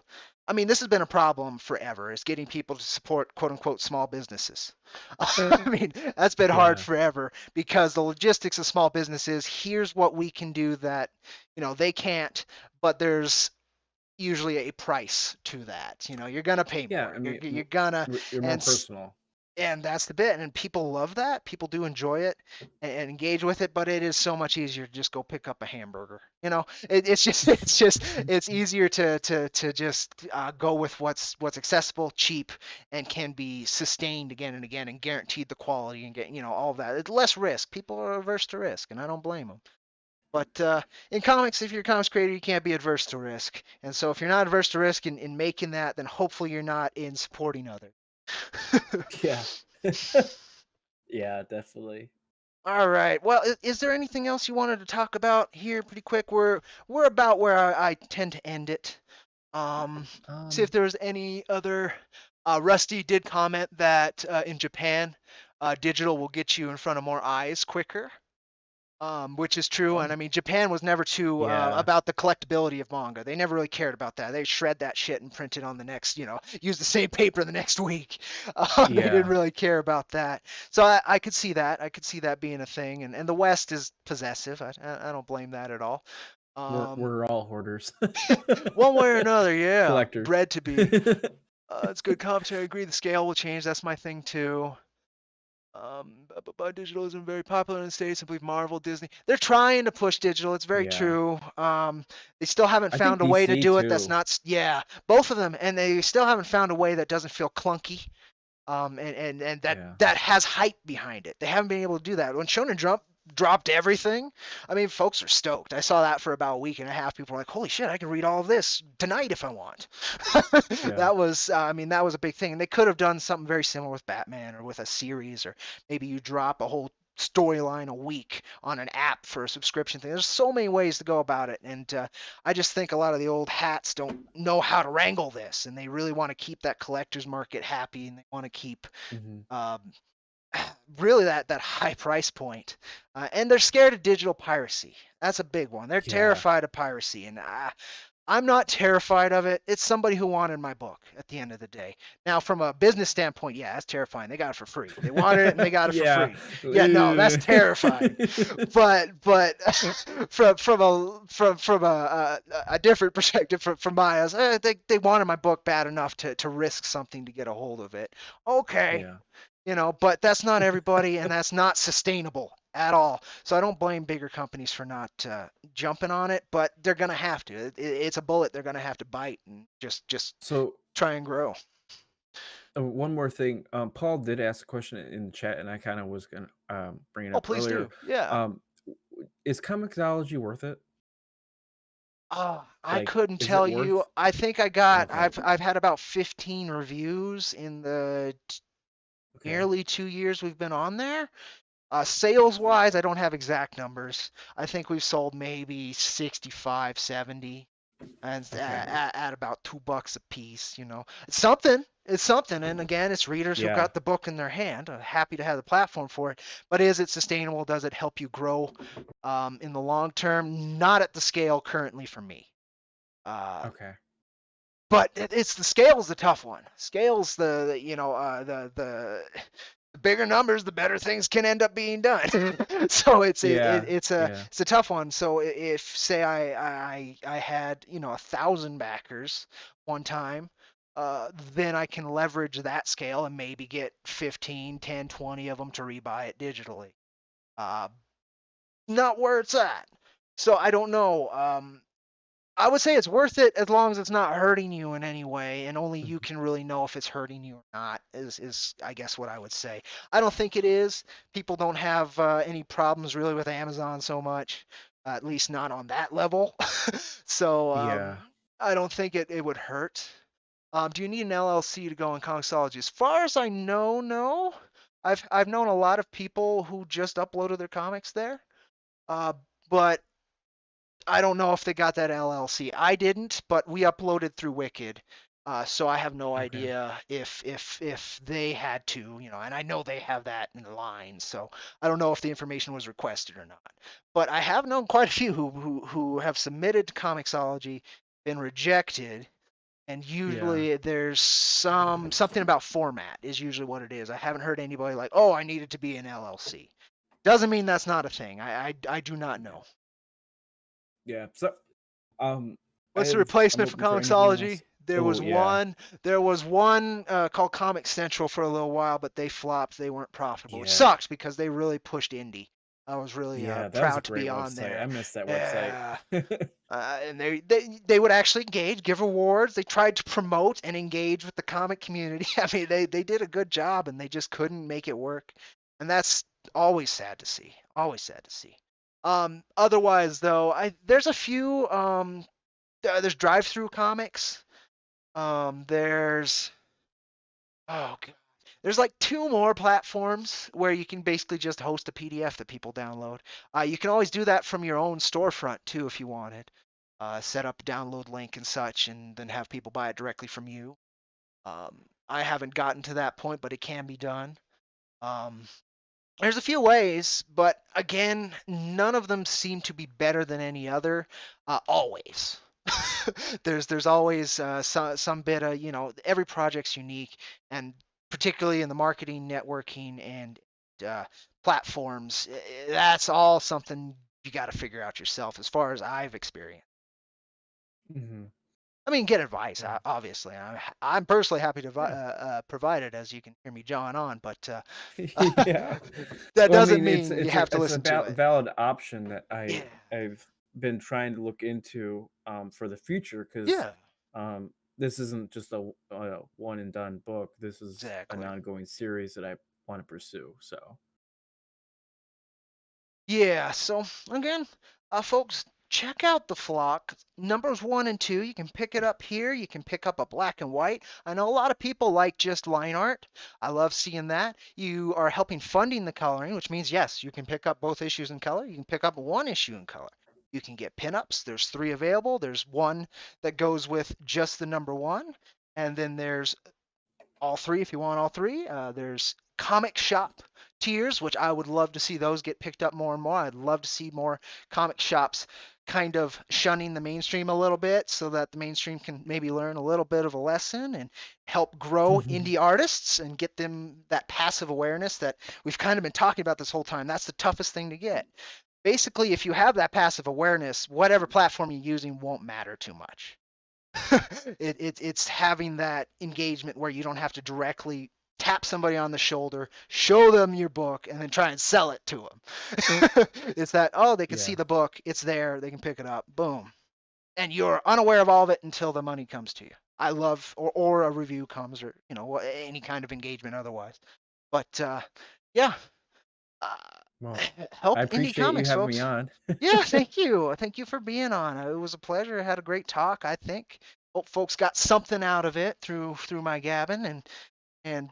Speaker 1: I mean, this has been a problem forever, is getting people to support quote unquote small businesses. I mean, that's been hard
Speaker 2: Yeah.
Speaker 1: forever because the logistics of small businesses, here's what we can do that, they can't, but there's usually a price to that. You're gonna pay
Speaker 2: Yeah,
Speaker 1: more.
Speaker 2: I
Speaker 1: You're
Speaker 2: mean,
Speaker 1: you're gonna
Speaker 2: you're more
Speaker 1: and
Speaker 2: personal.
Speaker 1: and that's the bit, and people love that. People do enjoy it and engage with it, but it is so much easier to just go pick up a hamburger. It's just it's easier to just go with what's accessible, cheap, and can be sustained again and again, and guaranteed the quality and get all of that. It's less risk. People are averse to risk, and I don't blame them. But in comics, if you're a comics creator, you can't be adverse to risk. And so if you're not adverse to risk in making that, then hopefully you're not in supporting others.
Speaker 2: Yeah. Yeah, definitely.
Speaker 1: All right. Well, is there anything else you wanted to talk about here pretty quick? We're about where I tend to end it. Um, See if
Speaker 2: Um,
Speaker 1: there's any other. Rusty did comment that in Japan, digital will get you in front of more eyes quicker. Which is true. And I
Speaker 2: um,
Speaker 1: mean, Japan was never too
Speaker 2: yeah,
Speaker 1: about the collectability of manga. They never really cared about that. They shred that shit and print it on the next, use the same paper the next week. They didn't
Speaker 2: yeah.
Speaker 1: really care about that. So I could see that. I could see that being a thing. And the West is possessive. I don't blame that at all. Um,
Speaker 2: We're all hoarders,
Speaker 1: One way or another, yeah,
Speaker 2: collectors.
Speaker 1: bred to be. It's good commentary. I agree. The scale will change. That's my thing too. But digital isn't very popular in the States. I believe Marvel, Disney, they're trying to push digital. It's very
Speaker 2: Yeah,
Speaker 1: true. They still haven't
Speaker 2: I think
Speaker 1: found a way to
Speaker 2: DC
Speaker 1: do it that's
Speaker 2: too.
Speaker 1: not, yeah, both of them, and they still haven't found a way that doesn't feel clunky. And that
Speaker 2: Yeah.
Speaker 1: that has hype behind it. They haven't been able to do that. When Shonen Jump dropped everything, I mean, folks are stoked. I saw that for about a week and a half. People were like, "Holy shit, I can read all of this tonight if I want."
Speaker 2: Yeah.
Speaker 1: That was, I mean, that was a big thing. And they could have done something very similar with Batman or with a series, or maybe you drop a whole storyline a week on an app for a subscription thing. There's so many ways to go about it, and I just think a lot of the old hats don't know how to wrangle this, and they really want to keep that collector's market happy, and they want to keep
Speaker 2: Hmm.
Speaker 1: um, really that high price point. And they're scared of digital piracy. That's a big one. They're
Speaker 2: Yeah.
Speaker 1: terrified of piracy, and I'm not terrified of it. It's somebody who wanted my book at the end of the day. Now, from a business standpoint, yeah, that's terrifying. They got it for free. They wanted it and they got it for
Speaker 2: Yeah.
Speaker 1: free. Yeah, no, that's
Speaker 2: Ew.
Speaker 1: terrifying. But from a different perspective, from my eyes, they wanted my book bad enough to risk something to get a hold of it. Okay,
Speaker 2: Yeah.
Speaker 1: but that's not everybody, and that's not sustainable at all. So I don't blame bigger companies for not jumping on it, but they're gonna have to. It's a bullet they're gonna have to bite and just
Speaker 2: So
Speaker 1: try and grow.
Speaker 2: one more thing. Paul did ask a question in the chat, and I kind of was gonna bring it
Speaker 1: Oh,
Speaker 2: up
Speaker 1: please
Speaker 2: earlier.
Speaker 1: do. Yeah.
Speaker 2: Um, is Comixology worth it?
Speaker 1: Oh, I
Speaker 2: Like,
Speaker 1: couldn't
Speaker 2: is it
Speaker 1: tell you.
Speaker 2: worth?
Speaker 1: I think I got.
Speaker 2: Okay.
Speaker 1: I've had about 15 reviews in the
Speaker 2: Okay.
Speaker 1: nearly 2 years we've been on there. Sales wise, I don't have exact numbers. I think we've sold maybe 65, 70. And
Speaker 2: Okay.
Speaker 1: at about $2 a piece. It's something. It's something. And again, it's readers who've
Speaker 2: Yeah.
Speaker 1: got the book in their hand. Happy to have the platform for it. But is it sustainable? Does it help you grow in the long term? Not at the scale currently for me. Uh,
Speaker 2: Okay.
Speaker 1: but it's the scale's the tough one. Scale's the bigger numbers, the better things can end up being done. So
Speaker 2: Yeah.
Speaker 1: it's a
Speaker 2: Yeah.
Speaker 1: tough one. So if say I had 1,000 backers one time, then I can leverage that scale and maybe get 15, 10, 20 of them to rebuy it digitally. Uh, Not where it's at. So I don't know. I would say it's worth it as long as it's not hurting you in any way, and only you
Speaker 2: Mhm.
Speaker 1: can really know if it's hurting you or not. Is I guess what I would say. I don't think it is. People don't have any problems really with Amazon so much, at least not on that level. So
Speaker 2: Yeah.
Speaker 1: I don't think it would hurt. Do you need an LLC to go in Comixology? As far as I know, no. I've known a lot of people who just uploaded their comics there, uh, but I don't know if they got that LLC. I didn't, but we uploaded through Wicked, so I have no
Speaker 2: Okay.
Speaker 1: idea if they had to, and I know they have that in line, so I don't know if the information was requested or not. But I have known quite a few who have submitted to Comixology, been rejected, And
Speaker 2: Yeah.
Speaker 1: usually there's something about format is usually what it is. I haven't heard anybody like, oh, I need it to be an LLC. Doesn't mean that's not a thing. I do not know.
Speaker 2: Yeah. So, um,
Speaker 1: What's the
Speaker 2: I'm
Speaker 1: replacement for
Speaker 2: open for anything else.
Speaker 1: Comixology? There
Speaker 2: Oh
Speaker 1: was
Speaker 2: yeah,
Speaker 1: one. There was one called Comic Central for a little while, but they flopped. They weren't profitable, which
Speaker 2: yeah,
Speaker 1: sucks because they really pushed indie. I was really
Speaker 2: yeah. That was a
Speaker 1: proud to
Speaker 2: great
Speaker 1: be on
Speaker 2: website.
Speaker 1: there.
Speaker 2: I missed that website.
Speaker 1: Yeah. And they would actually engage, give awards. They tried to promote and engage with the comic community. I mean, they did a good job, and they just couldn't make it work. And that's always sad to see. Always sad to see. Otherwise, though, there's a few. There's drive-through comics. There's oh god. There's like two more platforms where you can basically just host a PDF that people download. You can always do that from your own storefront too if you wanted. Set up a download link and such, and then have people buy it directly from you. I haven't gotten to that point, but it can be done. Um, there's a few ways, but again, none of them seem to be better than any other. Always. There's always some bit of, every project's unique, and particularly in the marketing, networking, and uh, platforms, that's all something you got to figure out yourself as far as I've experienced.
Speaker 2: Hmm.
Speaker 1: I mean, get advice,
Speaker 2: Yeah.
Speaker 1: obviously. I'm personally happy to
Speaker 2: Yeah.
Speaker 1: provide it, as you can hear me jawing on, but
Speaker 2: Yeah.
Speaker 1: that
Speaker 2: Well, I
Speaker 1: doesn't
Speaker 2: mean,
Speaker 1: mean you have to
Speaker 2: it's a
Speaker 1: listen to it.
Speaker 2: valid option that
Speaker 1: Yeah.
Speaker 2: I've been trying to look into for the future because
Speaker 1: Yeah,
Speaker 2: this isn't just a one and done book. This is an
Speaker 1: exactly.
Speaker 2: ongoing series that I want to pursue. So,
Speaker 1: Yeah, so again, folks, check out the flock. Numbers 1 and 2, you can pick it up here. You can pick up a black and white. I know a lot of people like just line art. I love seeing that. You are helping funding the coloring, which means, yes, you can pick up both issues in color. You can pick up one issue in color. You can get pinups. There's 3 available. There's one that goes with just the number 1, and then there's all 3 if you want all 3. There's comic shop tiers, which I would love to see those get picked up more and more. I'd love to see more comic shops kind of shunning the mainstream a little bit so that the mainstream can maybe learn a little bit of a lesson and help grow indie artists and get them that passive awareness that we've kind of been talking about this whole time. That's the toughest thing to get. Basically, if you have that passive awareness, whatever platform you're using won't matter too much. It's having that engagement where you don't have to directly tap somebody on the shoulder, show them your book, and then try and sell it to them. It's that, oh, they can see
Speaker 2: yeah.
Speaker 1: the book, it's there, they can pick it up, boom, and you're unaware of all of it until the money comes to you. I love, or a review comes, or any kind of engagement otherwise. But yeah, uh,
Speaker 2: Well, I
Speaker 1: help indie
Speaker 2: appreciate you
Speaker 1: comics,
Speaker 2: having me
Speaker 1: folks.
Speaker 2: on.
Speaker 1: Yeah, thank you. Thank you for being on. It was a pleasure. I had a great talk, I think. Hope folks got something out of it through my gabbing, and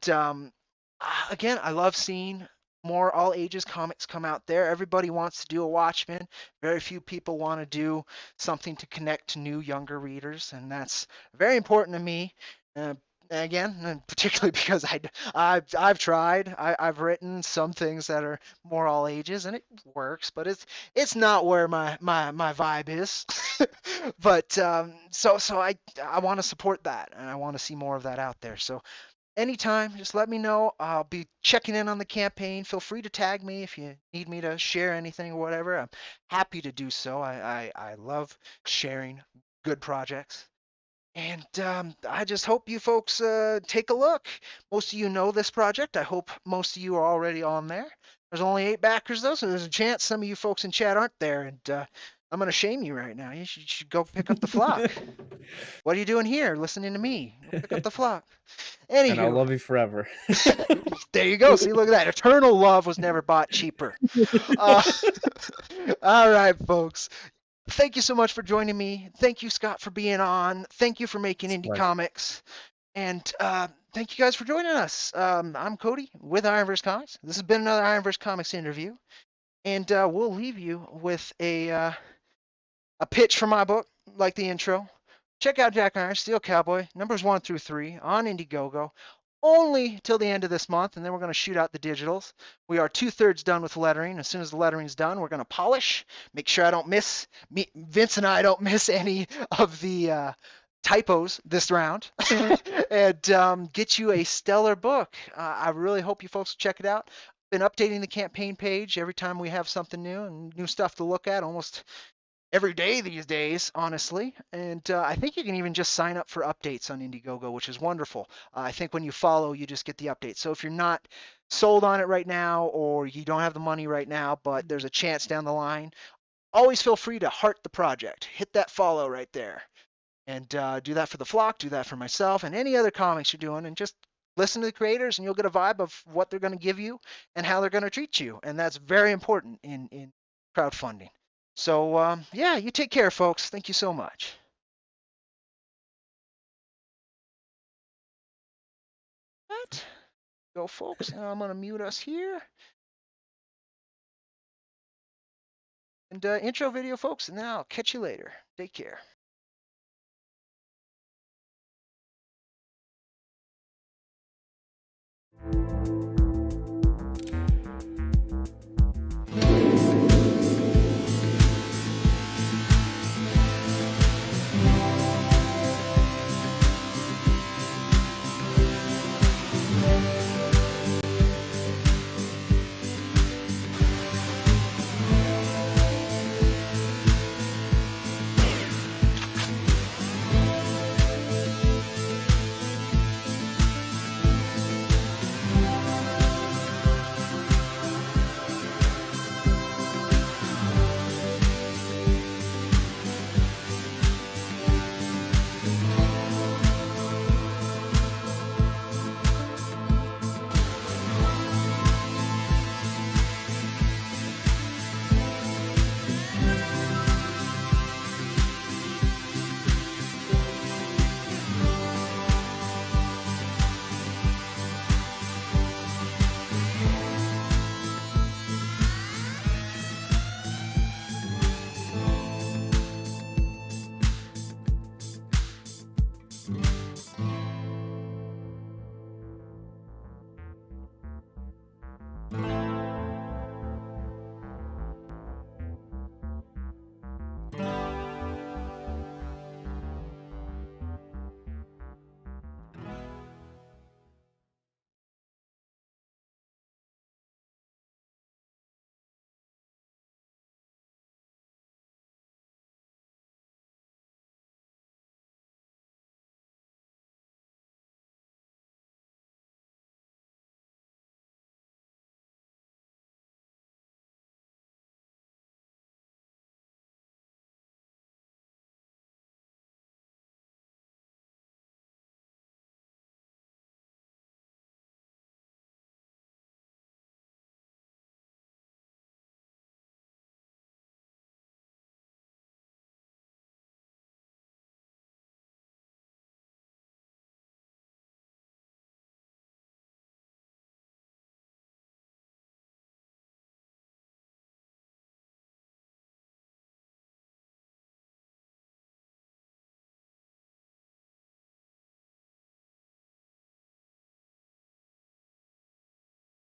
Speaker 1: again, I love seeing more all ages comics come out there. Everybody wants to do a Watchmen. Very few people want to do something to connect to new, younger readers, and that's very important to me. Uh, Again, and particularly because I've tried. I've written some things that are more all ages, and it works, but it's not where my vibe is. But so I want to support that, and I want to see more of that out there. So anytime, just let me know. I'll be checking in on the campaign. Feel free to tag me if you need me to share anything or whatever. I'm happy to do so. I love sharing good projects. And I just hope you folks take a look. Most of you know this project. I hope most of you are already on there. There's only 8 backers, though, so there's a chance some of you folks in chat aren't there. And I'm going to shame you right now. You should go pick up the flock. What are you doing here listening to me? Go pick up the flock.
Speaker 2: And I'll
Speaker 1: Anywho,
Speaker 2: love you forever.
Speaker 1: there you go. See, look at that. Eternal love was never bought cheaper. Uh, all right, folks. Thank you so much for joining me. Thank you, Scott, for being on. Thank you for making
Speaker 2: It's a
Speaker 1: indie
Speaker 2: pleasure.
Speaker 1: comics. And thank you guys for joining us. I'm Cody with IronVerse Comics. This has been another IronVerse Comics interview. And we'll leave you with a pitch for my book, like the intro. Check out Jack Iron, Steel Cowboy, numbers 1 through 3 on Indiegogo. Only till the end of this month, and then we're going to shoot out the digitals. We are 2/3 done with lettering. As soon as the lettering's done, we're going to polish, make sure I don't miss, Vince and I don't miss any of the typos this round and get you a stellar book. I really hope you folks check it out. Been updating the campaign page every time we have something new and new stuff to look at almost every day these days, honestly. And I think you can even just sign up for updates on Indiegogo, which is wonderful. I think when you follow, you just get the updates. So if you're not sold on it right now or you don't have the money right now, but there's a chance down the line, always feel free to heart the project. Hit that follow right there. And do that for the flock, do that for myself, and any other comics you're doing, and just listen to the creators, and you'll get a vibe of what they're going to give you and how they're going to treat you, and that's very important in crowdfunding. So yeah, you take care, folks. Thank you so much. Right. Go, folks. Now I'm going to mute us here. And intro video, folks, and then I'll catch you later. Take care.